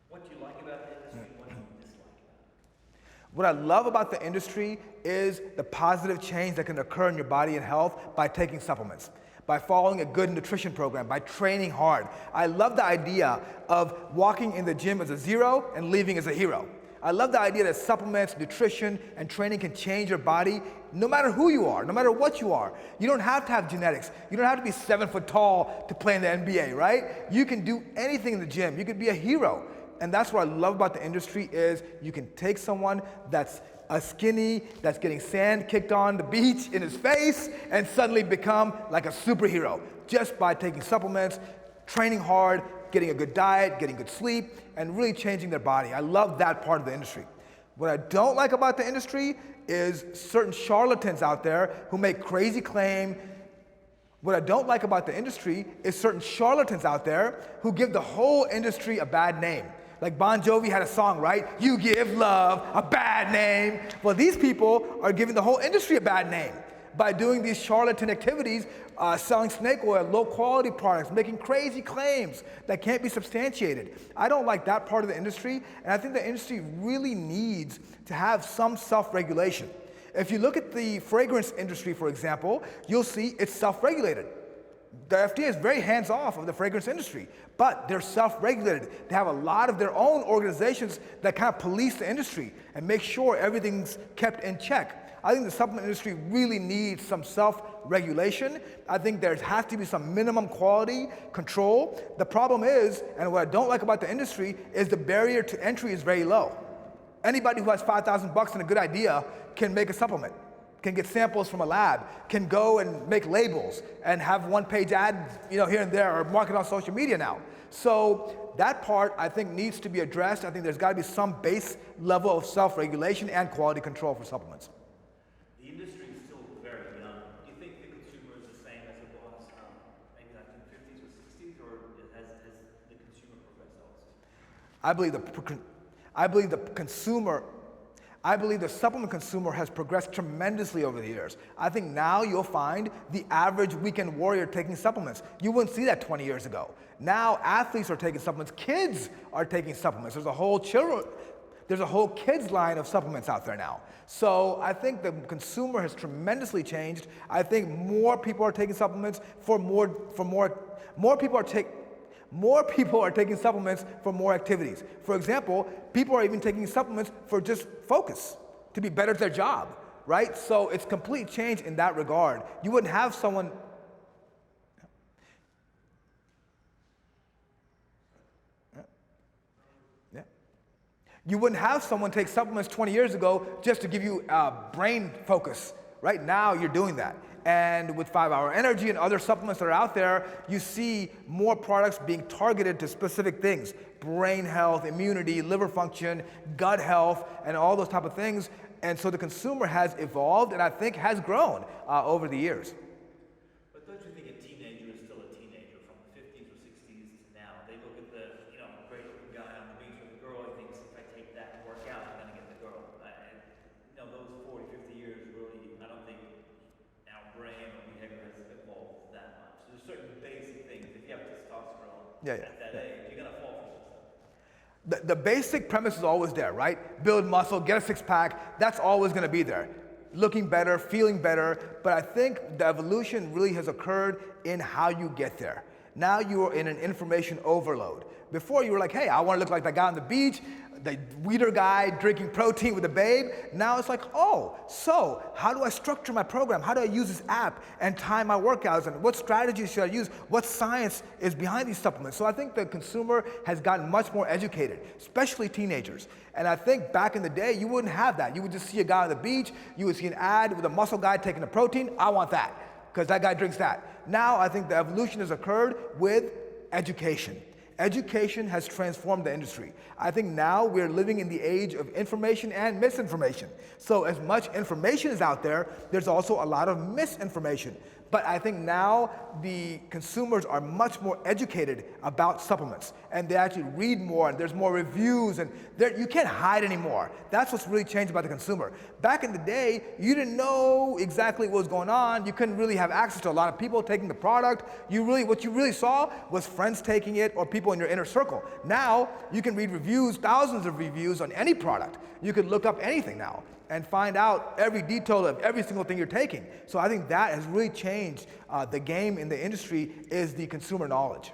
What do you like about the industry? What do you dislike about it? What I love about the industry is the positive change that can occur in your body and health by taking supplements, by following a good nutrition program, by training hard. I love the idea of walking in the gym as a zero and leaving as a hero. I love the idea that supplements, nutrition, and training can change your body no matter who you are, no matter what you are. You don't have to have genetics. You don't have to be 7 foot tall to play in the NBA, right? You can do anything in the gym. You could be a hero. And that's what I love about the industry is you can take someone that's a skinny, that's getting sand kicked on the beach in his face and suddenly become like a superhero just by taking supplements, training hard, getting a good diet, getting good sleep, and really changing their body. I love that part of the industry. What I don't like about the industry is certain charlatans out there who make crazy claims. What I don't like about the industry is certain charlatans out there who give the whole industry a bad name. Like Bon Jovi had a song, right? You give love a bad name. Well, these people are giving the whole industry a bad name by doing these charlatan activities, selling snake oil, low quality products, making crazy claims that can't be substantiated. I don't like that part of the industry, and I think the industry really needs to have some self-regulation. If you look at the fragrance industry, for example, you'll see it's self-regulated. The FDA is very hands-off of the fragrance industry, but they're self-regulated. They have a lot of their own organizations that kind of police the industry and make sure everything's kept in check. I think the supplement industry really needs some self-regulation. I think there has to be some minimum quality control. The problem is, and what I don't like about the industry, is the barrier to entry is very low. Anybody who has $5,000 and a good idea can make a supplement, can get samples from a lab, can go and make labels and have one-page ads, here and there, or market on social media now. So that part, I think, needs to be addressed. I think there's got to be some base level of self-regulation and quality control for supplements. The industry is still very young. Do you think the consumer is the same as it was maybe like in the 50s or 60s, or has the consumer progressed also? I believe the supplement consumer has progressed tremendously over the years. I think now you'll find the average weekend warrior taking supplements. You wouldn't see that 20 years ago. Now athletes are taking supplements, kids are taking supplements. There's a whole kids line of supplements out there now. So I think the consumer has tremendously changed. I think more people are taking supplements more people are taking supplements for more activities. For example, people are even taking supplements for just focus, to be better at their job, right? So it's complete change in that regard. You wouldn't have someone. You wouldn't have someone take supplements 20 years ago just to give you brain focus. Right now, you're doing that. And with 5-Hour Energy and other supplements that are out there, you see more products being targeted to specific things. Brain health, immunity, liver function, gut health, and all those type of things. And so the consumer has evolved and I think has grown over the years. But don't you think a teenager is still a teenager from the 50s or 60s to now? They look at the great looking guy on the beach with a girl, he thinks if I take that and work out, I'm going to get the girl. Those 40, 50 years really, I don't think our brain or behavior has evolved that much. So there's certain basic things. If you have testosterone at that age, you're going to fall for yourself. The basic premise is always there, right? Build muscle, get a six-pack, that's always going to be there. Looking better, feeling better, but I think the evolution really has occurred in how you get there. Now you are in an information overload. Before you were like, hey, I want to look like that guy on the beach, the weeder guy drinking protein with a babe. Now it's like, oh, so how do I structure my program? How do I use this app and time my workouts? And what strategies should I use? What science is behind these supplements? So I think the consumer has gotten much more educated, especially teenagers. And I think back in the day, you wouldn't have that. You would just see a guy on the beach. You would see an ad with a muscle guy taking a protein. I want that because that guy drinks that. Now I think the evolution has occurred with education. Education has transformed the industry. I think now we're living in the age of information and misinformation. So as much information is out there, there's also a lot of misinformation. But I think now the consumers are much more educated about supplements and they actually read more and there's more reviews and you can't hide anymore. That's what's really changed about the consumer. Back in the day, you didn't know exactly what was going on. You couldn't really have access to a lot of people taking the product. What you really saw was friends taking it or people in your inner circle. Now, you can read reviews, thousands of reviews on any product. You can look up anything now and find out every detail of every single thing you're taking. So I think that has really changed the game in the industry is the consumer knowledge.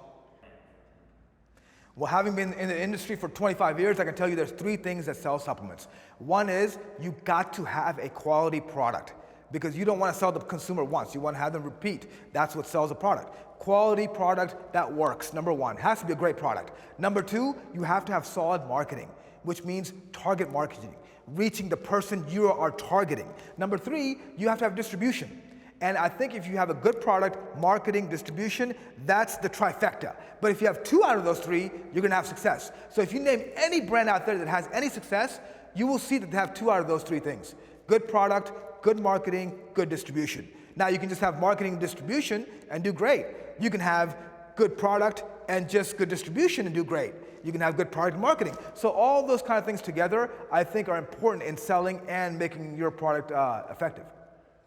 Well, having been in the industry for 25 years, I can tell you there's 3 things that sell supplements. One is you got to have a quality product because you don't want to sell the consumer once. You want to have them repeat. That's what sells a product. Quality product that works, number 1. Has to be a great product. Number 2, you have to have solid marketing, which means target marketing, reaching the person you are targeting. Number 3, you have to have distribution. And I think if you have a good product, marketing, distribution, that's the trifecta. But if you have 2 out of those 3, you're gonna have success. So if you name any brand out there that has any success, you will see that they have 2 out of those 3 things. Good product, good marketing, good distribution. Now you can just have marketing and distribution and do great. You can have good product and just good distribution and do great. You can have good product and marketing. So all those kind of things together, I think are important in selling and making your product effective.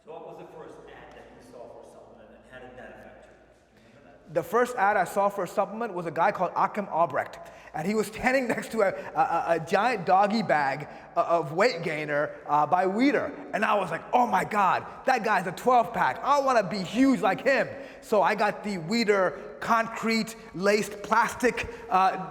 So what was the first ad that you saw for a supplement and how did that affect you? Do you remember that? The first ad I saw for a supplement was a guy called Achim Albrecht. And he was standing next to a giant doggy bag of weight gainer by Weider. And I was like, oh my God, that guy's a 12-pack. I want to be huge like him. So I got the Weider concrete laced plastic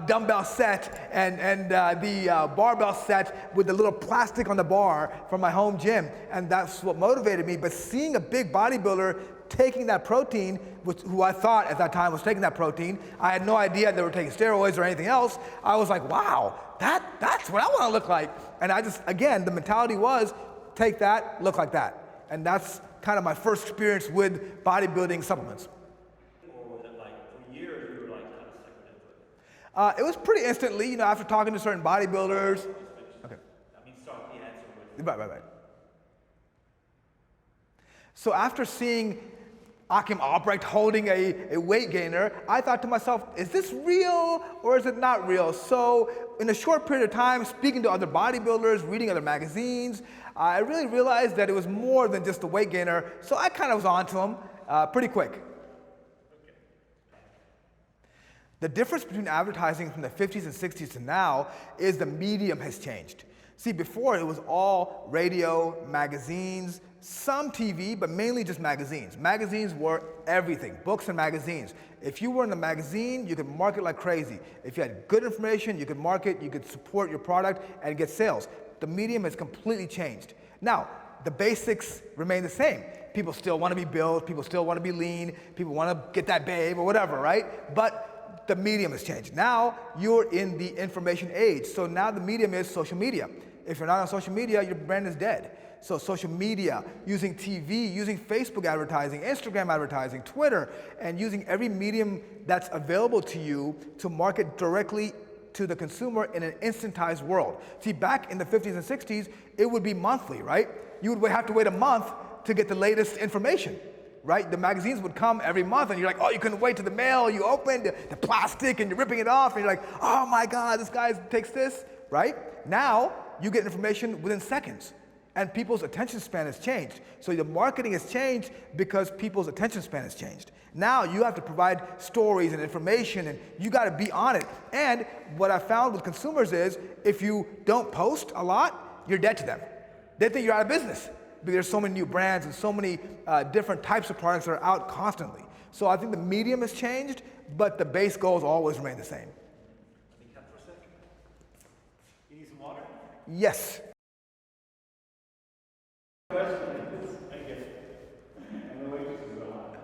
dumbbell set and the barbell set with the little plastic on the bar from my home gym. And that's what motivated me. But seeing a big bodybuilder taking that protein, who I thought at that time was taking that protein, I had no idea they were taking steroids or anything else. I was like, wow, that's what I want to look like. And I just, again, the mentality was, take that, look like that. And that's kind of my first experience with bodybuilding supplements. Or was it like for years you were like kind of sucked into it? It was pretty instantly, after talking to certain bodybuilders. Okay. I mean, start the answer with. Right. So after seeing Achim Albrecht holding a weight gainer, I thought to myself, is this real or is it not real? So in a short period of time, speaking to other bodybuilders, reading other magazines, I really realized that it was more than just a weight gainer. So I kind of was onto him pretty quick. The difference between advertising from the 50s and 60s to now is the medium has changed. See, before it was all radio, magazines, some TV, but mainly just magazines. Magazines were everything, books and magazines. If you were in the magazine, you could market like crazy. If you had good information, you could market, you could support your product and get sales. The medium has completely changed. Now, the basics remain the same. People still want to be built, people still want to be lean, people want to get that babe or whatever, right? But the medium has changed. Now, you're in the information age. So now the medium is social media. If you're not on social media, your brand is dead. So social media, using TV, using Facebook advertising, Instagram advertising, Twitter, and using every medium that's available to you to market directly to the consumer in an instantized world. See, back in the 50s and 60s, it would be monthly, right? You would have to wait a month to get the latest information, right? The magazines would come every month and you're like, oh, you couldn't wait to the mail, you open the plastic and you're ripping it off and you're like, oh my God, this guy takes this, right? Now, you get information within seconds. And people's attention span has changed. So the marketing has changed because people's attention span has changed. Now you have to provide stories and information and you gotta be on it. And what I found with consumers is if you don't post a lot, you're dead to them. They think you're out of business because there's so many new brands and so many different types of products that are out constantly. So I think the medium has changed, but the base goals always remain the same. Let me cut for a second. You need some water? Yes.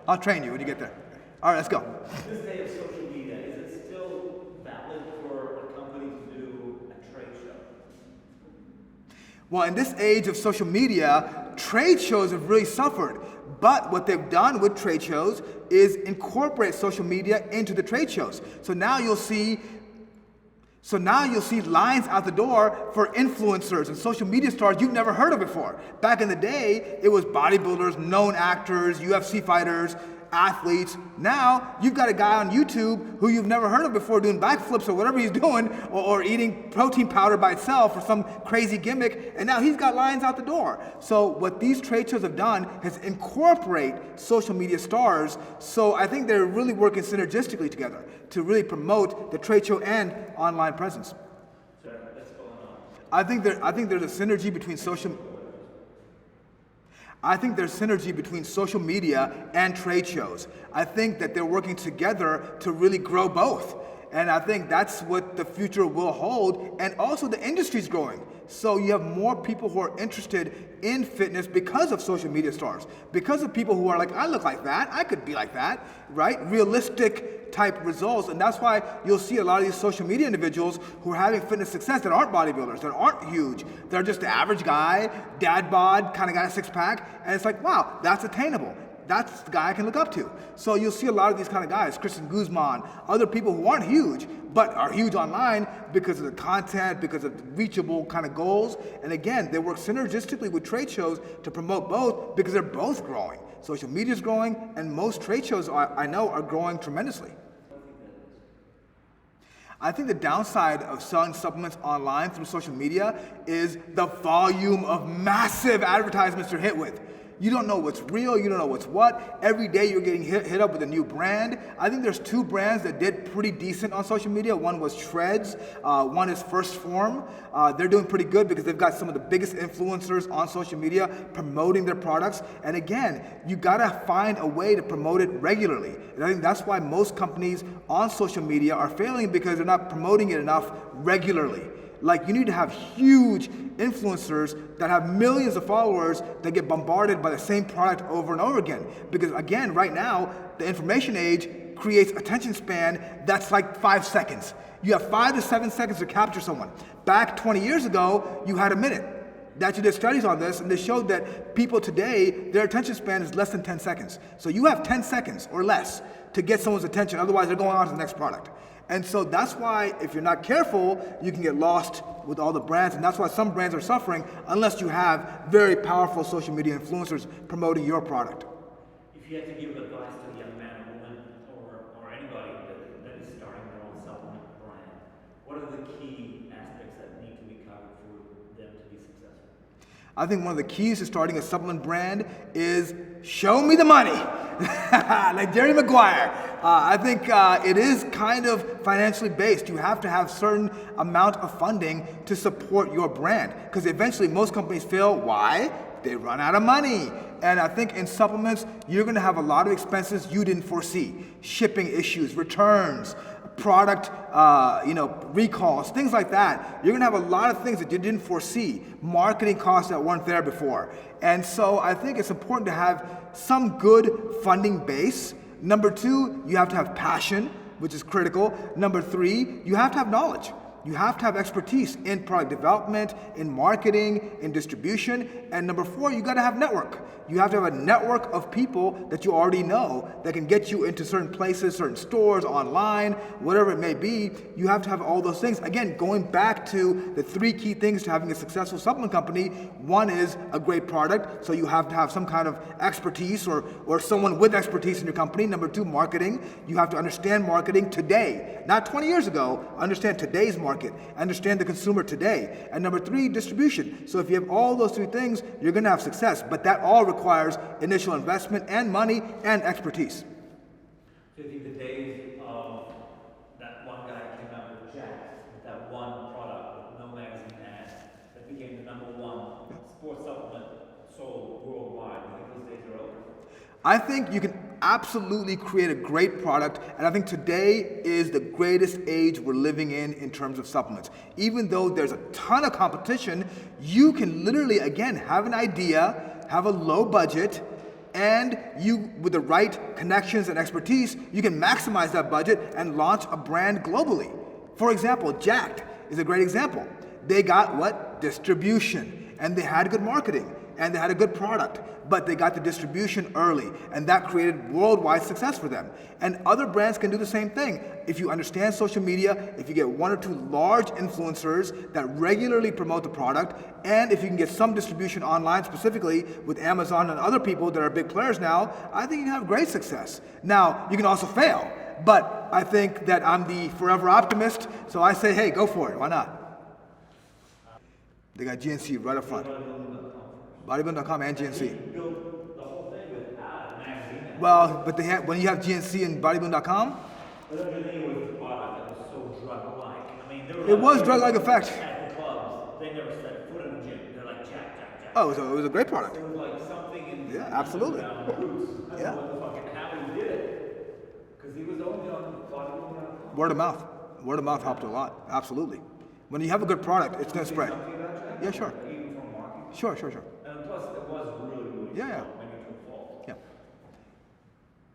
I'll train you when you get there. All right, let's go. This day of social media, is it still valid for a company to do a trade show? Well, in this age of social media, trade shows have really suffered. But what they've done with trade shows is incorporate social media into the trade shows. So now you'll see lines out the door for influencers and social media stars you've never heard of before. Back in the day, it was bodybuilders, known actors, UFC fighters, athletes. Now, you've got a guy on YouTube who you've never heard of before doing backflips or whatever he's doing, or eating protein powder by itself or some crazy gimmick, and now he's got lines out the door. So what these trade shows have done is incorporate social media stars, so I think they're really working synergistically together to really promote the trade show and online presence. So that's going on. I think there's a synergy between social media and trade shows. I think that they're working together to really grow both. And I think that's what the future will hold. And also the industry's growing. So you have more people who are interested in fitness because of social media stars, because of people who are like, I look like that, I could be like that, right? Realistic type results. And that's why you'll see a lot of these social media individuals who are having fitness success that aren't bodybuilders, that aren't huge. They're just the average guy, dad bod, kind of got a six pack. And it's like, wow, that's attainable. That's the guy I can look up to. So you'll see a lot of these kind of guys, Kristen Guzman, other people who aren't huge, but are huge online because of the content, because of reachable kind of goals. And again, they work synergistically with trade shows to promote both because they're both growing. Social media is growing, and most trade shows I know are growing tremendously. I think the downside of selling supplements online through social media is the volume of massive advertisements you're hit with. You don't know what's real, you don't know what's what. Every day you're getting hit up with a new brand. I think there's two brands that did pretty decent on social media. One was Shreds, one is First Form. They're doing pretty good because they've got some of the biggest influencers on social media promoting their products. And again, you gotta find a way to promote it regularly. And I think that's why most companies on social media are failing, because they're not promoting it enough regularly. Like, you need to have huge influencers that have millions of followers that get bombarded by the same product over and over again. Because again, right now, the information age creates attention span that's like 5 seconds. You have 5 to 7 seconds to capture someone. Back 20 years ago, you had a minute. That you did studies on this, and they showed that people today, their attention span is less than 10 seconds. So you have 10 seconds or less to get someone's attention, otherwise they're going on to the next product. And so that's why, if you're not careful, you can get lost with all the brands, and that's why some brands are suffering unless you have very powerful social media influencers promoting your product. If you had to give advice to a young man or woman or anybody that is starting their own supplement brand, what are the key aspects that need to be covered for them to be successful? I think one of the keys to starting a supplement brand is show me the money, like Jerry Maguire. I think it is kind of financially based. You have to have certain amount of funding to support your brand, because eventually most companies fail. Why? They run out of money. And I think in supplements, you're gonna have a lot of expenses you didn't foresee. Shipping issues, returns, product recalls, things like that. You're gonna have a lot of things that you didn't foresee. Marketing costs that weren't there before. And so I think it's important to have some good funding base. Number two, you have to have passion, which is critical. Number three, you have to have knowledge. You have to have expertise in product development, in marketing, in distribution. And number four, you gotta have network. You have to have a network of people that you already know that can get you into certain places, certain stores, online, whatever it may be. You have to have all those things. Again, going back to the three key things to having a successful supplement company. One is a great product, so you have to have some kind of expertise or someone with expertise in your company. Number two, marketing. You have to understand marketing today, not 20 years ago. Understand today's market, understand the consumer today. And number three, distribution. So if you have all those three things, you're gonna have success, but that all requires initial investment and money and expertise. So you think the days of that one guy came out with Jack, with that one product with no magazine ad, that became the #1 sports supplement sold worldwide, you think those days are over? I think you can absolutely create a great product, and I think today is the greatest age we're living in terms of supplements. Even though there's a ton of competition, you can literally, again, have an idea, have a low budget, and you, with the right connections and expertise, you can maximize that budget and launch a brand globally. For example, Jacked is a great example. They got what? Distribution, and they had good marketing, and they had a good product, but they got the distribution early, and that created worldwide success for them. And other brands can do the same thing. If you understand social media, if you get one or two large influencers that regularly promote the product, and if you can get some distribution online, specifically with Amazon and other people that are big players now, I think you can have great success. Now, you can also fail, but I think that I'm the forever optimist, so I say, hey, go for it, why not? They got GNC right up front. Bodybuilding.com and GNC. Built the whole thing without a magazine. Well, but they have, when you have GNC and bodybuilding.com, But everything was a product that was so drug-like. I mean, there were it was drug-like effect. at the clubs. They never set foot in the gym. They're like Jack. Oh, so it was a great product. It was like something in Yeah, absolutely. roots. I Yeah. don't know what the fuck and how he did it. Because he was only on bodybuilding.com. Word of mouth. Word of mouth helped a lot, absolutely. When you have a good product, it's going to spread. Yeah, sure. Even from marketing. Sure. And plus, it was really Yeah. strong, maybe to a fault. Yeah.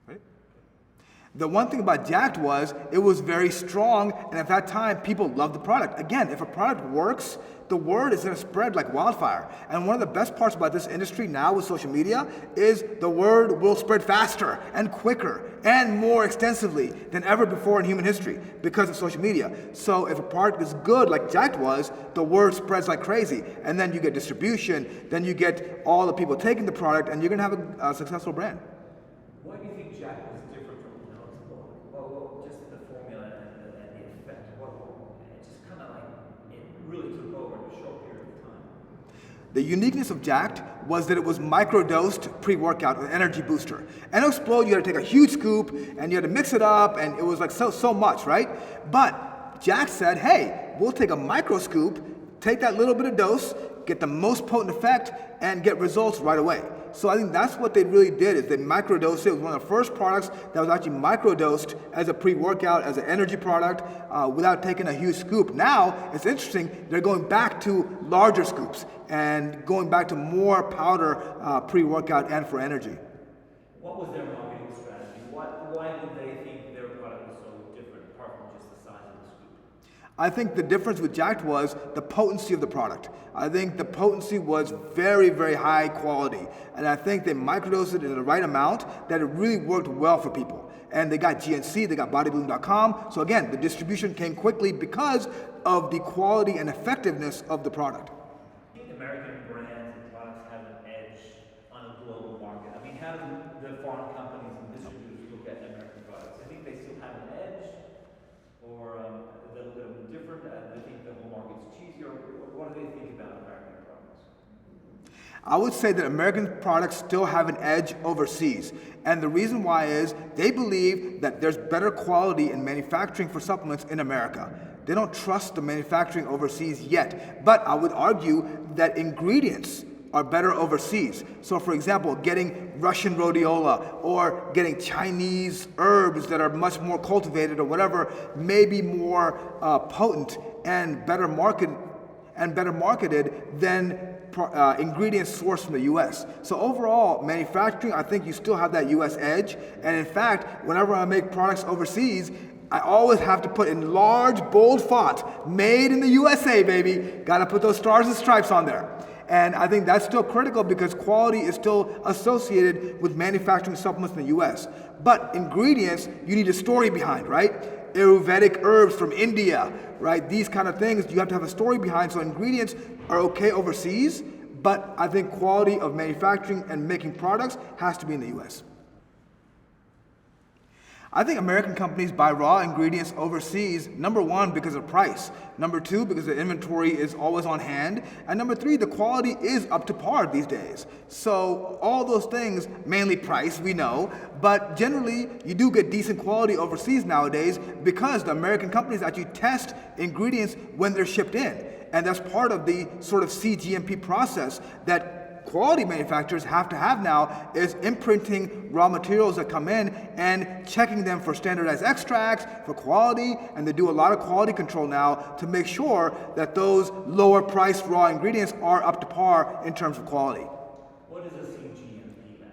Right? The one thing about Jacked was it was very strong, and at that time, people loved the product. Again, if a product works, the word is going to spread like wildfire. And one of the best parts about this industry now with social media is the word will spread faster and quicker and more extensively than ever before in human history because of social media. So if a product is good like Jacked was, the word spreads like crazy. And then you get distribution, then you get all the people taking the product, and you're going to have a successful brand. Why do you think Jack was different from well, just the formula and the effect? It just kind of like, it really took over in a short period of time. The uniqueness of Jacked was that it was microdosed pre-workout with energy booster. And to explode, you had to take a huge scoop and you had to mix it up, and it was like so much, right? But Jacked said, hey, we'll take a micro scoop, take that little bit of dose, get the most potent effect, and get results right away. So I think that's what they really did, is they microdosed it. It was one of the first products that was actually microdosed as a pre-workout, as an energy product, without taking a huge scoop. Now, it's interesting, they're going back to larger scoops and going back to more powder pre-workout and for energy. What was their marketing strategy? Why did they think their product was so different, apart from just the size of the scoop? I think the difference with Jacked was the potency of the product. I think the potency was very, very high quality. And I think they microdosed it in the right amount that it really worked well for people. And they got GNC, they got bodybuilding.com. So again, the distribution came quickly because of the quality and effectiveness of the product. I think American brands and products have an edge on a global market. I mean, how do the foreign companies and distributors look at American products? I think they still have an edge, or they're different, they think the whole market's cheesier. What do they think about American products? I would say that American products still have an edge overseas. And the reason why is they believe that there's better quality in manufacturing for supplements in America. They don't trust the manufacturing overseas yet. But I would argue that ingredients are better overseas. So for example, getting Russian rhodiola or getting Chinese herbs that are much more cultivated or whatever may be more potent and better marketed than ingredients sourced from the US. So overall, manufacturing, I think you still have that US edge. And in fact, whenever I make products overseas, I always have to put in large, bold font, made in the USA, baby. Gotta put those stars and stripes on there. And I think that's still critical because quality is still associated with manufacturing supplements in the US. But ingredients, you need a story behind, right? Ayurvedic herbs from India, right? These kind of things, you have to have a story behind. So ingredients are okay overseas, but I think quality of manufacturing and making products has to be in the US. I think American companies buy raw ingredients overseas, number one, because of price. Number two, because the inventory is always on hand. And number three, the quality is up to par these days. So all those things, mainly price, we know, but generally you do get decent quality overseas nowadays because the American companies actually test ingredients when they're shipped in. And that's part of the sort of CGMP process that quality manufacturers have to have now, is imprinting raw materials that come in and checking them for standardized extracts, for quality, and they do a lot of quality control now to make sure that those lower priced raw ingredients are up to par in terms of quality. What is a CGMP lab?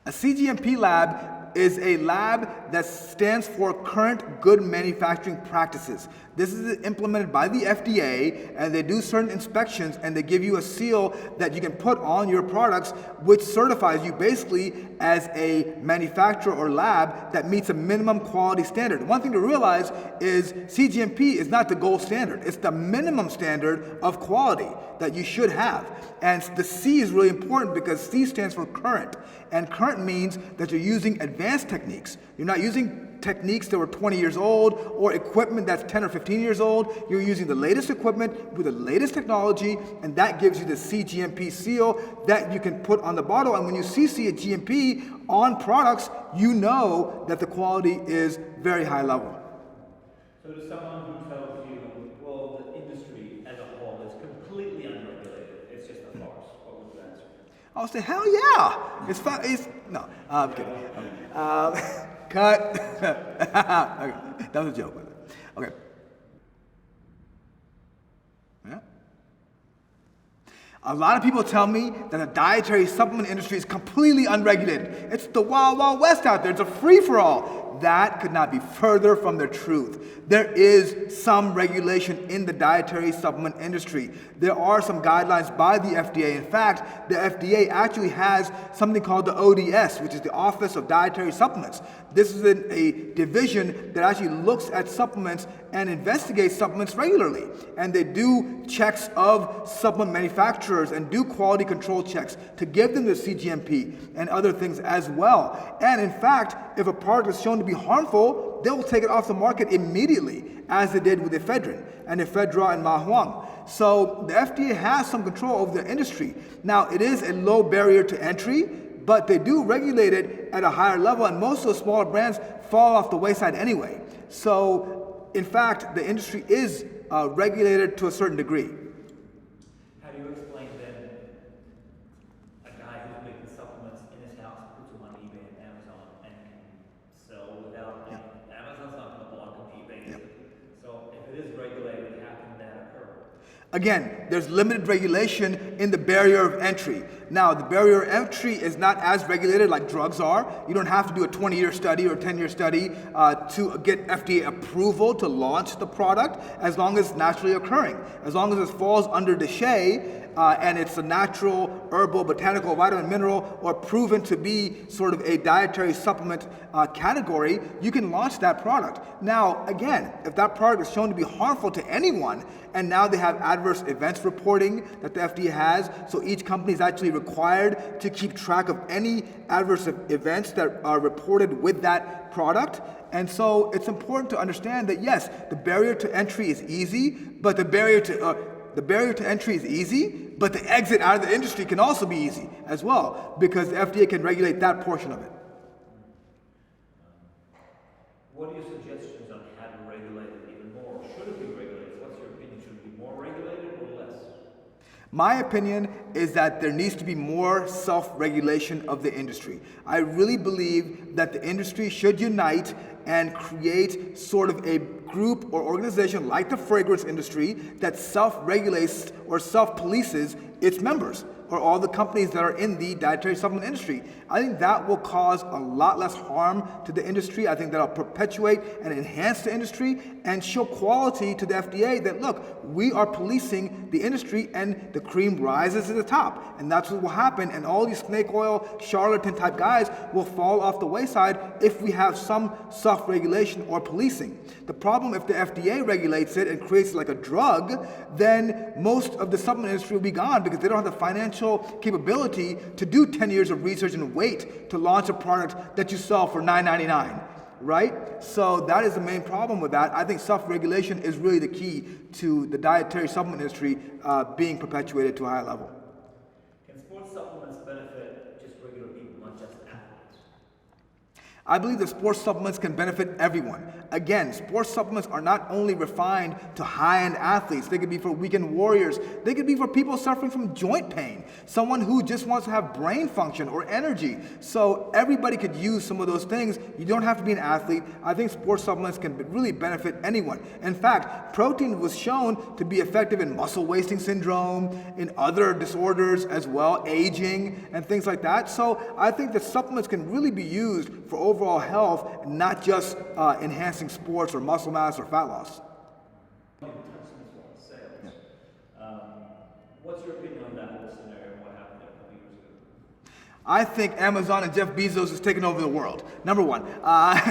A CGMP lab is a lab that stands for Current Good Manufacturing Practices. This is implemented by the FDA, and they do certain inspections, and they give you a seal that you can put on your products, which certifies you basically as a manufacturer or lab that meets a minimum quality standard. One thing to realize is CGMP is not the gold standard. It's the minimum standard of quality that you should have. And the C is really important because C stands for current. And current means that you're using advanced techniques. You're not using techniques that were 20 years old or equipment that's 10 or 15 years old. You're using the latest equipment with the latest technology, and that gives you the CGMP seal that you can put on the bottle. And when you see CGMP on products, you know that the quality is very high level. So to someone who tells you, well, the industry as a whole is completely unregulated, it's just a farce, what would you answer? I'll say, hell yeah! No, I'm kidding. Cut. Okay, that was a joke. Okay. Yeah. A lot of people tell me that the dietary supplement industry is completely unregulated. It's the wild, wild west out there. It's a free-for-all. That could not be further from the truth. There is some regulation in the dietary supplement industry. There are some guidelines by the FDA. In fact, the FDA actually has something called the ODS, which is the Office of Dietary Supplements. This is a division that actually looks at supplements and investigates supplements regularly. And they do checks of supplement manufacturers and do quality control checks to give them the CGMP and other things as well. And in fact, if a product is shown to be harmful, they'll take it off the market immediately, as they did with ephedrine and ephedra and mahuang. So the FDA has some control over the industry. Now, it is a low barrier to entry, but they do regulate it at a higher level, and most of the smaller brands fall off the wayside anyway. So, in fact, the industry is regulated to a certain degree. How do you explain then a guy who's making supplements in his house, puts them on eBay and Amazon, and can sell without, Amazon's not going to block them eBay. Yep. So if it is regulated, how can that occur? Again, there's limited regulation in the barrier of entry. Now, the barrier of entry is not as regulated like drugs are. You don't have to do a 20-year study or a 10-year study to get FDA approval to launch the product, as long as it's naturally occurring. As long as it falls under DSHEA and it's a natural, herbal, botanical, vitamin, mineral, or proven to be sort of a dietary supplement category, you can launch that product. Now, again, if that product is shown to be harmful to anyone, and now they have adverse events reporting that the FDA has, so each company is actually required to keep track of any adverse events that are reported with that product. And so it's important to understand that yes, the barrier to entry is easy, but the exit out of the industry can also be easy as well, because the FDA can regulate that portion of it. What are your suggestions on how to regulate it even more? Should it be regulated? What's your opinion? Should it be more regulated or less? My opinion is that there needs to be more self-regulation of the industry. I really believe that the industry should unite and create sort of a group or organization like the fragrance industry that self-regulates or self-polices its members, or all the companies that are in the dietary supplement industry. I think that will cause a lot less harm to the industry. I think that'll perpetuate and enhance the industry and show quality to the FDA that, look, we are policing the industry and the cream rises to the top. And that's what will happen. And all these snake oil, charlatan type guys will fall off the wayside if we have some self-regulation or policing. The problem, if the FDA regulates it and creates like a drug, then most of the supplement industry will be gone because they don't have the financial capability to do 10 years of research and wait to launch a product that you sell for $9.99, right? So that is the main problem with that. I think self-regulation is really the key to the dietary supplement industry being perpetuated to a high level. Can sports supplements benefit just regular people, not just athletes? I believe that sports supplements can benefit everyone. Again, sports supplements are not only refined to high-end athletes. They could be for weekend warriors. They could be for people suffering from joint pain, someone who just wants to have brain function or energy. So everybody could use some of those things. You don't have to be an athlete. I think sports supplements can really benefit anyone. In fact, protein was shown to be effective in muscle wasting syndrome, in other disorders as well, aging, and things like that. So I think that supplements can really be used for overall health, not just enhancing sports or muscle mass or fat loss. What's your opinion on that whole scenario and what happened there a couple years ago? I think Amazon and Jeff Bezos is taking over the world, number one.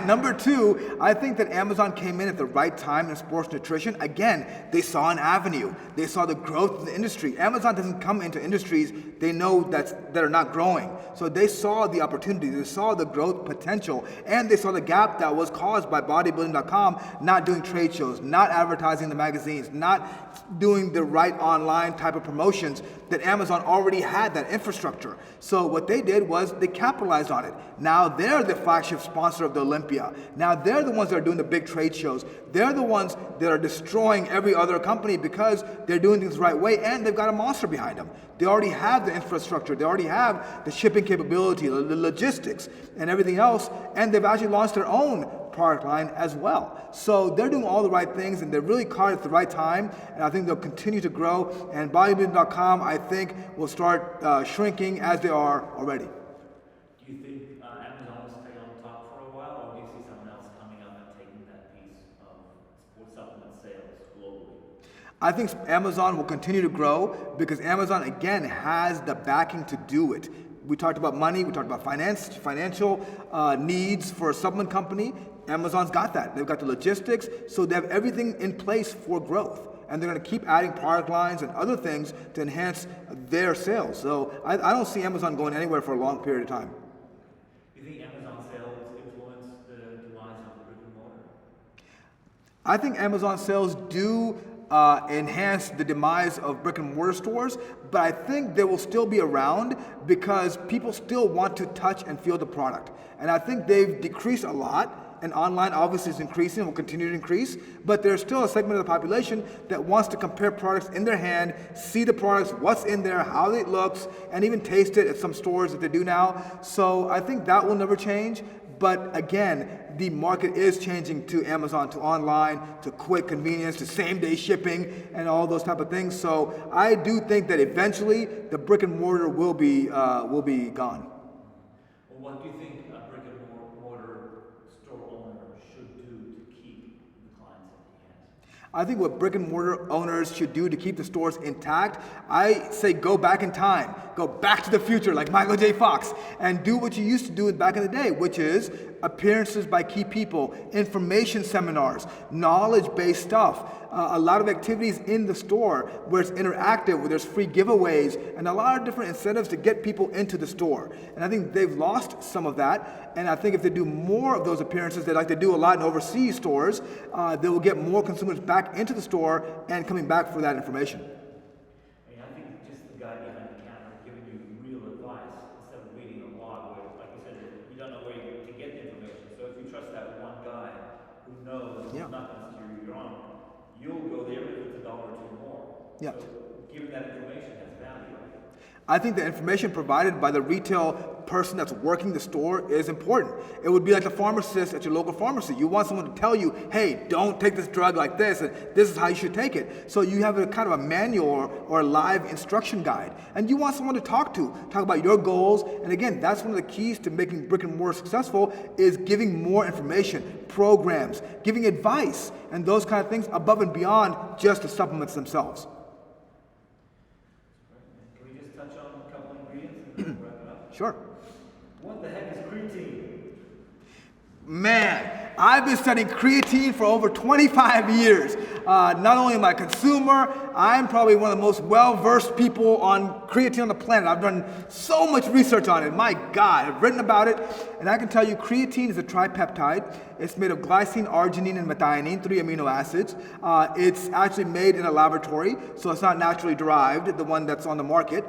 Number two, I think that Amazon came in at the right time in sports nutrition. Again, they saw an avenue. They saw the growth of the industry. Amazon doesn't come into industries they know that are not growing. So they saw the opportunity, they saw the growth potential, and they saw the gap that was caused by bodybuilding.com not doing trade shows, not advertising the magazines, not doing the right online type of promotions that Amazon already had that infrastructure. So what they did was they capitalized on it. Now they're the flagship sponsor of the Olympia. Now they're the ones that are doing the big trade shows. They're the ones that are destroying every other company because they're doing things the right way and they've got a monster behind them. They already have the infrastructure. They already have the shipping capability, the logistics, and everything else. And they've actually launched their own product line as well. So they're doing all the right things, and they're really caught at the right time, and I think they'll continue to grow, and bodybuilding.com, I think, will start shrinking as they are already. Do you think Amazon will stay on top for a while, or do you see someone else coming up and taking that piece of sports supplement sales globally? I think Amazon will continue to grow because Amazon, again, has the backing to do it. We talked about money, we talked about financial needs for a supplement company. Amazon's got that. They've got the logistics, so they have everything in place for growth. And they're going to keep adding product lines and other things to enhance their sales. So I don't see Amazon going anywhere for a long period of time. Do you think Amazon sales influence the demise of the brick and mortar? I think Amazon sales do enhance the demise of brick and mortar stores, but I think they will still be around because people still want to touch and feel the product. And I think they've decreased a lot, and online obviously is increasing and will continue to increase, but there's still a segment of the population that wants to compare products in their hand, see the products, what's in there, how it looks, and even taste it at some stores that they do now. So I think that will never change. But again, the market is changing to Amazon, to online, to quick convenience, to same-day shipping, and all those type of things. So I do think that eventually the brick and mortar will be gone. Well, what do you think a brick and mortar store owner should do to keep the clients that he has? I think what brick and mortar owners should do to keep the stores intact, I say go back in time. Go back to the future like Michael J. Fox and do what you used to do back in the day, which is appearances by key people, information seminars, knowledge-based stuff, a lot of activities in the store where it's interactive, where there's free giveaways, and a lot of different incentives to get people into the store. And I think they've lost some of that, and I think if they do more of those appearances, they like to do a lot in overseas stores, they will get more consumers back into the store and coming back for that information. I think just the guy behind the counter giving you real advice instead of reading a blog where, like you said, you don't know where to get the information. So if you trust that one guy who knows who's not going to steer you wrong, you'll go there if it's $1 or $2 more. Yeah. So giving that information has value, right? I think the information provided by the retail person that's working the store is important. It would be like the pharmacist at your local pharmacy. You want someone to tell you, hey, don't take this drug like this, and this is how you should take it. So you have a kind of a manual or a live instruction guide. And you want someone to talk about your goals. And again, that's one of the keys to making brick and mortar successful is giving more information, programs, giving advice, and those kind of things above and beyond just the supplements themselves. Can we just touch on a couple ingredients and wrap it up? Sure. What the heck is creatine? Man, I've been studying creatine for over 25 years. Not only am I a consumer, I'm probably one of the most well-versed people on creatine on the planet. I've done so much research on it. My God, I've written about it. And I can tell you creatine is a tripeptide. It's made of glycine, arginine, and methionine, 3 amino acids. It's actually made in a laboratory, so it's not naturally derived, the one that's on the market.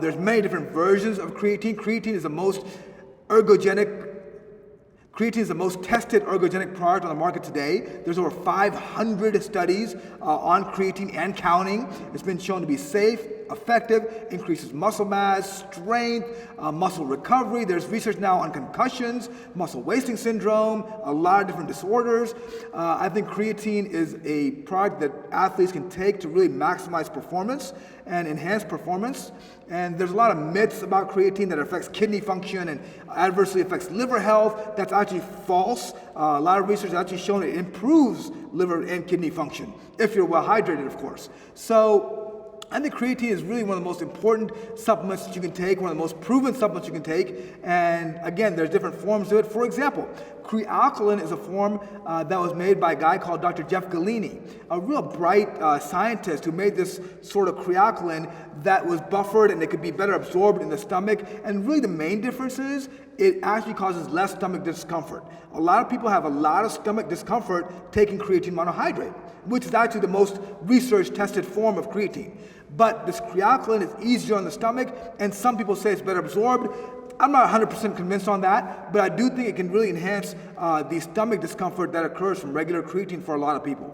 There's many different versions of creatine. Creatine is the most tested ergogenic product on the market today. There's over 500 studies on creatine and counting. It's been shown to be safe, effective, increases muscle mass, strength, muscle recovery. There's research now on concussions, muscle wasting syndrome, a lot of different disorders. I think creatine is a product that athletes can take to really maximize performance and enhance performance. And there's a lot of myths about creatine that affects kidney function and adversely affects liver health. That's actually false. A lot of research has actually shown it improves liver and kidney function, if you're well hydrated, of course. So I think creatine is really one of the most important supplements that you can take, one of the most proven supplements you can take. And again, there's different forms to it. For example, crealkaline is a form that was made by a guy called Dr. Jeff Galini, a real bright scientist who made this sort of crealkaline that was buffered and it could be better absorbed in the stomach. And really the main difference is it actually causes less stomach discomfort. A lot of people have a lot of stomach discomfort taking creatine monohydrate, which is actually the most research-tested form of creatine. But this crealkaline is easier on the stomach, and some people say it's better absorbed. I'm not 100% convinced on that, but I do think it can really enhance the stomach discomfort that occurs from regular creatine for a lot of people.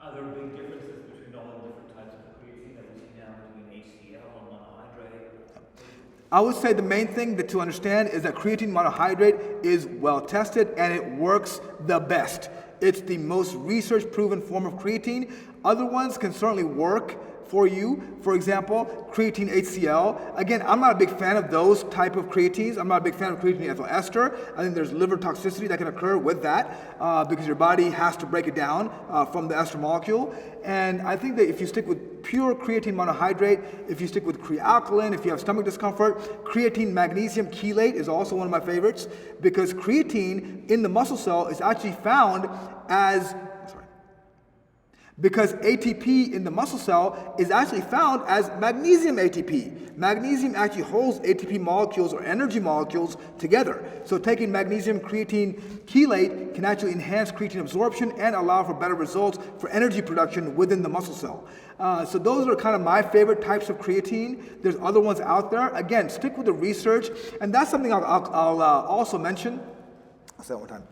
Are there big differences between all the different types of creatine that we see now between HCl and monohydrate? I would say the main thing that to understand is that creatine monohydrate is well tested and it works the best. It's the most research proven form of creatine. Other ones can certainly work for you. For example, creatine HCl. Again, I'm not a big fan of those type of creatines. I'm not a big fan of creatine ethyl ester. I think there's liver toxicity that can occur with that because your body has to break it down from the ester molecule. And I think that if you stick with pure creatine monohydrate, if you stick with crealkaline, if you have stomach discomfort, creatine magnesium chelate is also one of my favorites because creatine in the muscle cell is actually found as because ATP in the muscle cell is actually found as magnesium ATP. Magnesium actually holds ATP molecules or energy molecules together. So taking magnesium creatine chelate can actually enhance creatine absorption and allow for better results for energy production within the muscle cell. So those are kind of my favorite types of creatine. There's other ones out there. Again, stick with the research. And that's something I'll also mention. I'll say it one more time.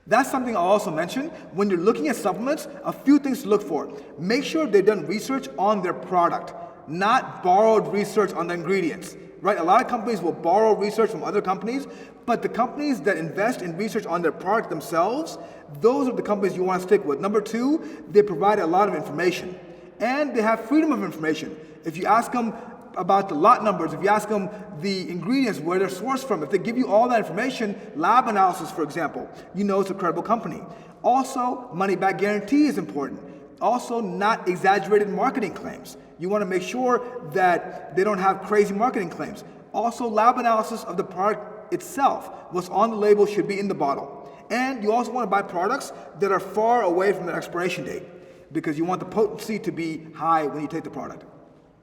That's something I'll also mention. When you're looking at supplements, a few things to look for. Make sure they've done research on their product, not borrowed research on the ingredients. Right? A lot of companies will borrow research from other companies, but the companies that invest in research on their product themselves, those are the companies you want to stick with. Number two, they provide a lot of information, and they have freedom of information. If you ask them about the lot numbers, if you ask them the ingredients, where they're sourced from, if they give you all that information, lab analysis, for example, you know it's a credible company. Also, money back guarantee is important. Also, not exaggerated marketing claims. You want to make sure that they don't have crazy marketing claims. Also, lab analysis of the product itself. What's on the label should be in the bottle. And you also want to buy products that are far away from their expiration date because you want the potency to be high when you take the product.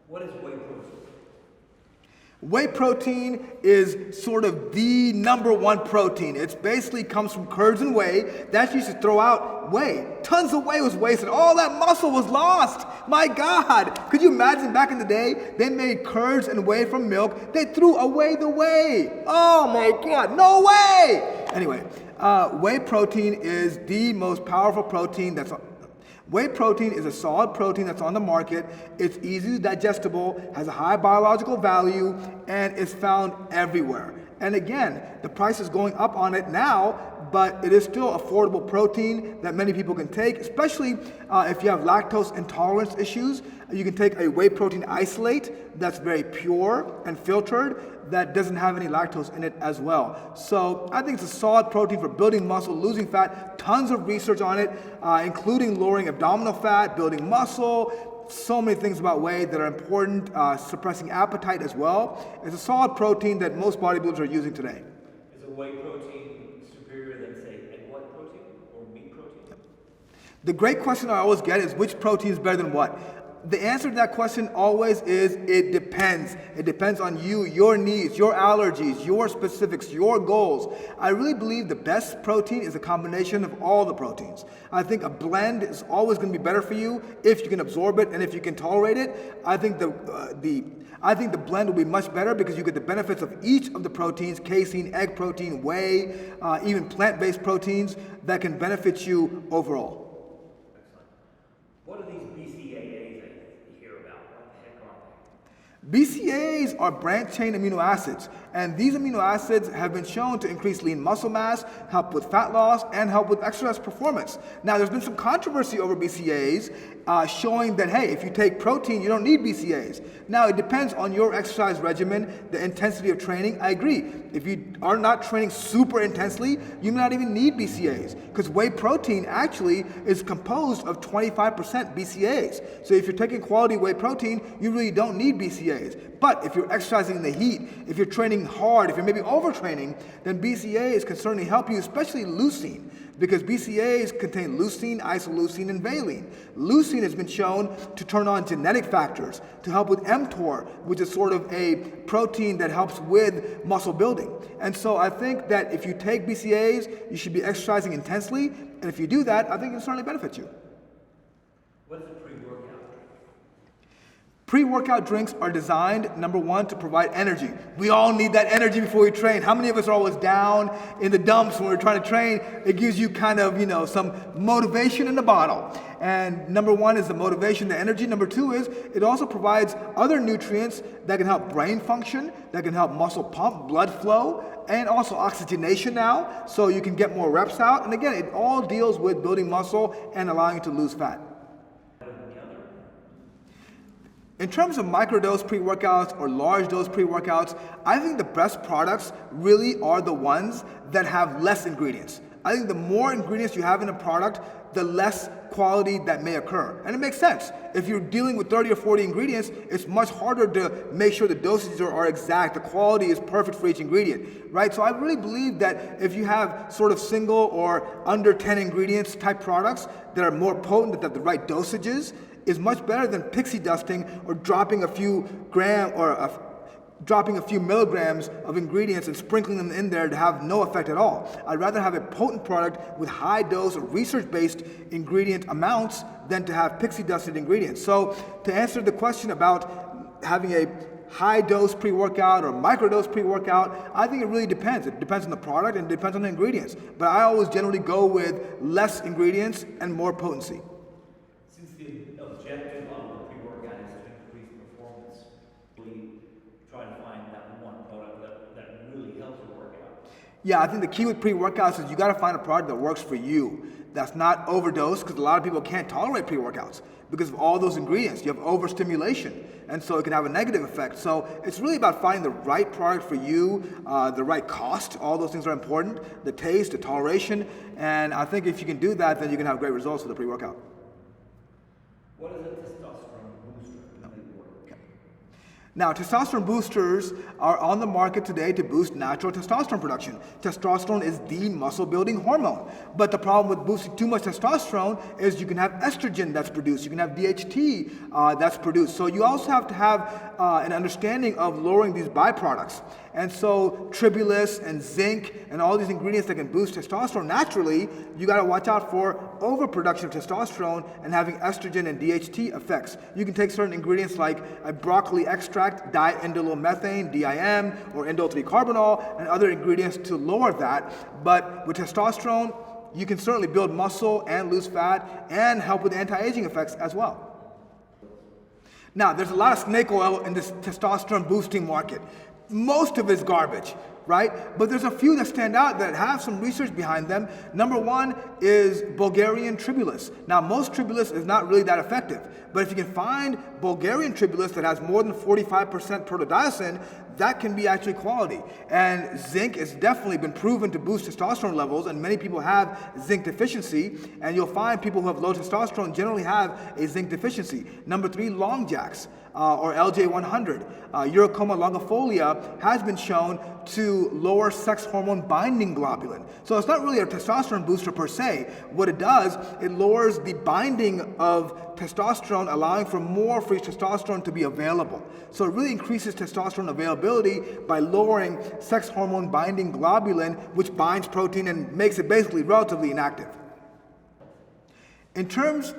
What is whey protein? Whey protein is sort of the number one protein. It basically comes from curds and whey. That's used to throw out whey. Tons of whey was wasted. All that muscle was lost. My God. Could you imagine back in the day, they made curds and whey from milk. They threw away the whey. Oh my God. No way. Anyway, whey protein is the most powerful protein that's Whey protein is a solid protein that's on the market. It's easily digestible, has a high biological value, and is found everywhere. And again, the price is going up on it now, but it is still affordable protein that many people can take, especially if you have lactose intolerance issues. You can take a whey protein isolate that's very pure and filtered that doesn't have any lactose in it as well. So I think it's a solid protein for building muscle, losing fat, tons of research on it, including lowering abdominal fat, building muscle, so many things about whey that are important, suppressing appetite as well. It's a solid protein that most bodybuilders are using today. Is a whey protein superior than, say, egg white protein or meat protein? The great question I always get is which protein is better than what? The answer to that question always is it depends. It depends on you, your needs, your allergies, your specifics, your goals. I really believe the best protein is a combination of all the proteins. I think a blend is always going to be better for you if you can absorb it and if you can tolerate it. I think the blend will be much better because you get the benefits of each of the proteins, casein, egg protein, whey, even plant-based proteins that can benefit you overall. What are these BCAAs that you hear about? What the heck are they? BCAAs are branched-chain amino acids, and these amino acids have been shown to increase lean muscle mass, help with fat loss, and help with exercise performance. Now, there's been some controversy over BCAAs showing that, hey, if you take protein, you don't need BCAAs. Now, it depends on your exercise regimen, the intensity of training. I agree. If you are not training super intensely, you may not even need BCAAs because whey protein actually is composed of 25% BCAAs. So if you're taking quality whey protein, you really don't need BCAAs. But if you're exercising in the heat, if you're training hard, if you're maybe overtraining, then BCAAs can certainly help you, especially leucine, because BCAAs contain leucine, isoleucine, and valine. Leucine has been shown to turn on genetic factors to help with mTOR, which is sort of a protein that helps with muscle building. And so I think that if you take BCAAs, you should be exercising intensely, and if you do that, I think it can certainly benefit you. What is a pre-workout? Pre-workout drinks are designed, number one, to provide energy. We all need that energy before we train. How many of us are always down in the dumps when we're trying to train? It gives you kind of, some motivation in the bottle. And number one is the motivation, the energy. Number two is it also provides other nutrients that can help brain function, that can help muscle pump, blood flow, and also oxygenation now, so you can get more reps out. And again, it all deals with building muscle and allowing you to lose fat. In terms of microdose pre-workouts or large dose pre-workouts, I think the best products really are the ones that have less ingredients. I think the more ingredients you have in a product, the less quality that may occur. And it makes sense. If you're dealing with 30 or 40 ingredients, it's much harder to make sure the dosages are exact, the quality is perfect for each ingredient, right? So I really believe that if you have sort of single or under 10 ingredients type products that are more potent, that have the right dosages, is much better than pixie dusting or dropping a few milligrams of ingredients and sprinkling them in there to have no effect at all. I'd rather have a potent product with high dose or research-based ingredient amounts than to have pixie dusted ingredients. So to answer the question about having a high dose pre-workout or microdose pre-workout, I think it really depends. It depends on the product and it depends on the ingredients. But I always generally go with less ingredients and more potency. Since the objective of the pre-workout is to increase performance, we try to find that one product that really helps the workout. Yeah, I think the key with pre-workouts is you got to find a product that works for you. That's not overdosed, because a lot of people can't tolerate pre-workouts because of all those ingredients. You have overstimulation, and so it can have a negative effect. So it's really about finding the right product for you, the right cost. All those things are important. The taste, the toleration, and I think if you can do that, then you can have great results with the pre-workout. What is a testosterone booster? Now, testosterone boosters are on the market today to boost natural testosterone production. Testosterone is the muscle-building hormone. But the problem with boosting too much testosterone is you can have estrogen that's produced. You can have DHT that's produced. So you also have to have an understanding of lowering these byproducts. And so tribulus and zinc and all these ingredients that can boost testosterone naturally, you got to watch out for overproduction of testosterone and having estrogen and DHT effects. You can take certain ingredients like a broccoli extract, diindolylmethane, DIM, or indole 3-carbinol, and other ingredients to lower that. But with testosterone, you can certainly build muscle and lose fat and help with anti-aging effects as well. Now, there's a lot of snake oil in this testosterone boosting market. Most of it's garbage, right? But there's a few that stand out that have some research behind them. Number one is Bulgarian tribulus. Now, most tribulus is not really that effective, but if you can find Bulgarian tribulus that has more than 45% protodiosine, that can be actually quality. And zinc has definitely been proven to boost testosterone levels, and many people have zinc deficiency, and you'll find people who have low testosterone generally have a zinc deficiency. Number three, long jacks. Or LJ100. Urocoma longifolia has been shown to lower sex hormone binding globulin. So it's not really a testosterone booster per se. What it does, it lowers the binding of testosterone, allowing for more free testosterone to be available. So it really increases testosterone availability by lowering sex hormone binding globulin, which binds protein and makes it basically relatively inactive. In terms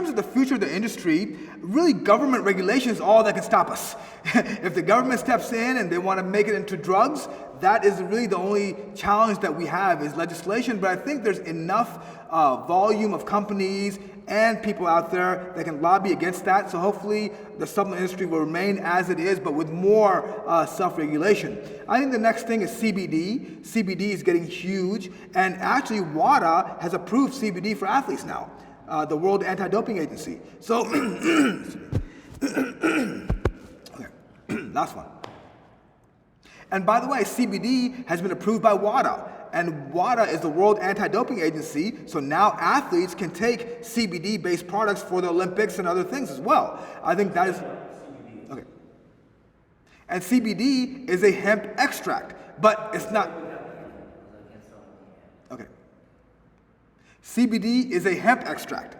of the future of the industry, really government regulation is all that can stop us. If the government steps in and they want to make it into drugs, that is really the only challenge that we have is legislation. But I think there's enough volume of companies and people out there that can lobby against that. So hopefully the supplement industry will remain as it is, but with more self-regulation. I think the next thing is CBD. CBD is getting huge, and actually WADA has approved CBD for athletes now. The World Anti-Doping Agency. So, okay, last one. And by the way, CBD has been approved by WADA, and WADA is the World Anti-Doping Agency, so now athletes can take CBD-based products for the Olympics and other things as well. I think that is, okay. And CBD is a hemp extract, but it's not, okay. CBD is a hemp extract,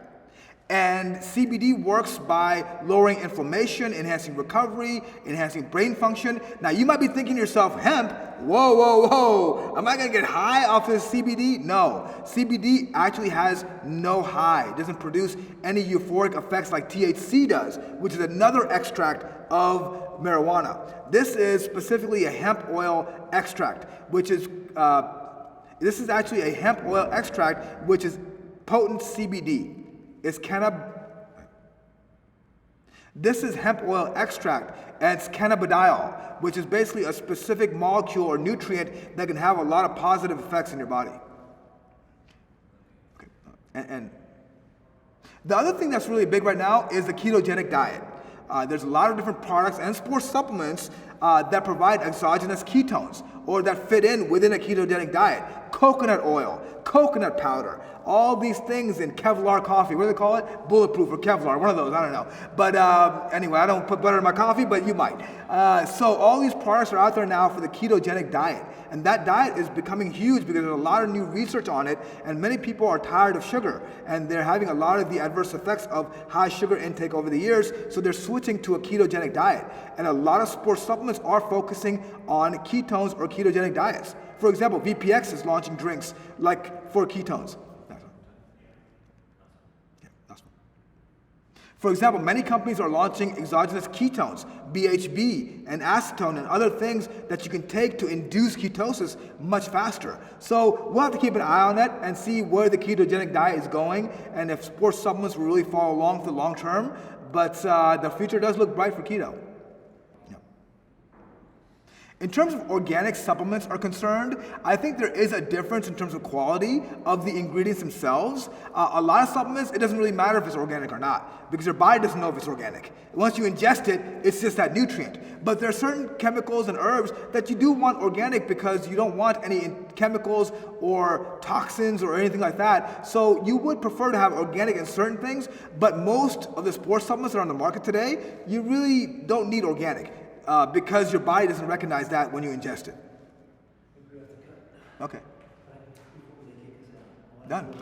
And CBD works by lowering inflammation, enhancing recovery, enhancing brain function. Now you might be thinking to yourself, hemp, whoa, whoa, whoa, am I gonna get high off this CBD? No, CBD actually has no high. It doesn't produce any euphoric effects like THC does, which is another extract of marijuana. This is specifically a hemp oil extract, which is, this is actually a hemp oil extract, which is potent CBD. This is hemp oil extract, and it's cannabidiol, which is basically a specific molecule or nutrient that can have a lot of positive effects in your body. Okay. And the other thing that's really big right now is the ketogenic diet. There's a lot of different products and sports supplements that provide exogenous ketones or that fit in within a ketogenic diet. Coconut oil, coconut powder, all these things in Kevlar coffee. What do they call it? Bulletproof or Kevlar, one of those, I don't know. But anyway, I don't put butter in my coffee, but you might. So all these products are out there now for the ketogenic diet. And that diet is becoming huge because there's a lot of new research on it, and many people are tired of sugar, and they're having a lot of the adverse effects of high sugar intake over the years, so they're switching to a ketogenic diet. And a lot of sports supplements are focusing on ketones or ketogenic diets. For example, VPX is launching drinks like for ketones. For example, many companies are launching exogenous ketones, BHB and acetone and other things that you can take to induce ketosis much faster. So we'll have to keep an eye on that and see where the ketogenic diet is going and if sports supplements will really follow along for the long term. But the future does look bright for keto. In terms of organic supplements are concerned, I think there is a difference in terms of quality of the ingredients themselves. A lot of supplements, it doesn't really matter if it's organic or not, because your body doesn't know if it's organic. Once you ingest it, it's just that nutrient. But there are certain chemicals and herbs that you do want organic because you don't want any chemicals or toxins or anything like that. So you would prefer to have organic in certain things, but most of the sports supplements that are on the market today, you really don't need organic. Because your body doesn't recognize that when you ingest it. Okay. Done.